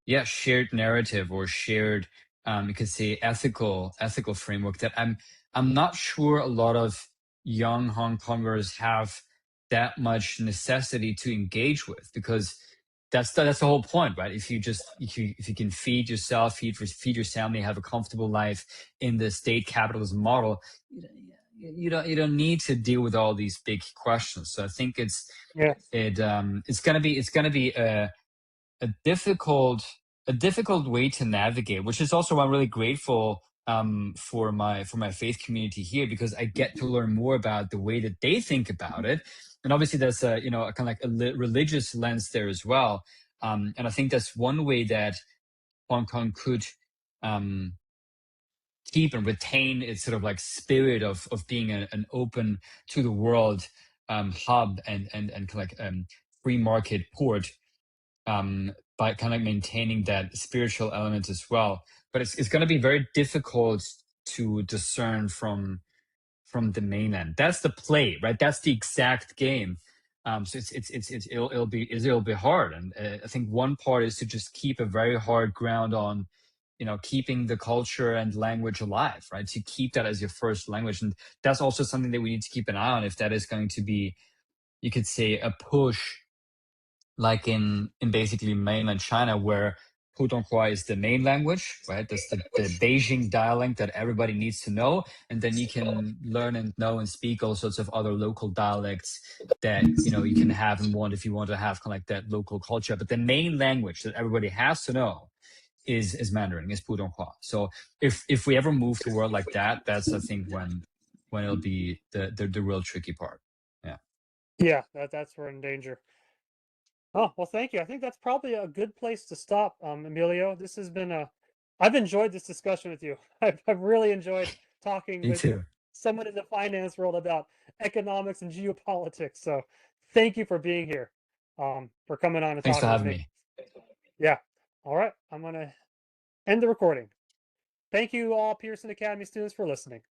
Speaker 2: yeah, shared narrative or shared, you could say, ethical framework that I'm not sure a lot of young Hong Kongers have that much necessity to engage with, because that's the whole point, right? If you can feed yourself, feed your family, have a comfortable life in the state capitalism model, you don't need to deal with all these big questions. So I think
Speaker 1: Yeah,
Speaker 2: it's gonna be a difficult way to navigate, which is also why I'm really grateful for my faith community here, because I get to learn more about the way that they think about it. And obviously there's a a kind of like a religious lens there as well. And I think that's one way that Hong Kong could um, keep and retain its sort of like spirit of being an open to the world hub and kind of like free market port, by kind of maintaining that spiritual element as well. But it's going to be very difficult to discern from the mainland. That's the play, right? That's the exact game. So it'll be hard. And I think one part is to just keep a very hard ground on, keeping the culture and language alive, right? To keep that as your first language. And that's also something that we need to keep an eye on, if that is going to be, you could say, a push like in basically mainland China, where Putonghua is the main language, right? That's the Beijing dialect that everybody needs to know. And then you can learn and know and speak all sorts of other local dialects that, you can have and want if you want to have kind of like that local culture. But the main language that everybody has to know is Mandarin, is Putonghua. So if we ever move to a world like that, that's I think when it'll be the real tricky part. Yeah.
Speaker 1: yeah, that's we're in danger. Oh, well, thank you. I think that's probably a good place to stop, Emilio. This has been I've enjoyed this discussion with you. I've really enjoyed talking
Speaker 2: Me
Speaker 1: with
Speaker 2: too.
Speaker 1: someone in the finance world about economics and geopolitics. So thank you for being here, for coming on and
Speaker 2: Thanks for
Speaker 1: talking with
Speaker 2: having
Speaker 1: me.
Speaker 2: me.
Speaker 1: Yeah. All right. I'm going to end the recording. Thank you all Pearson Academy students for listening.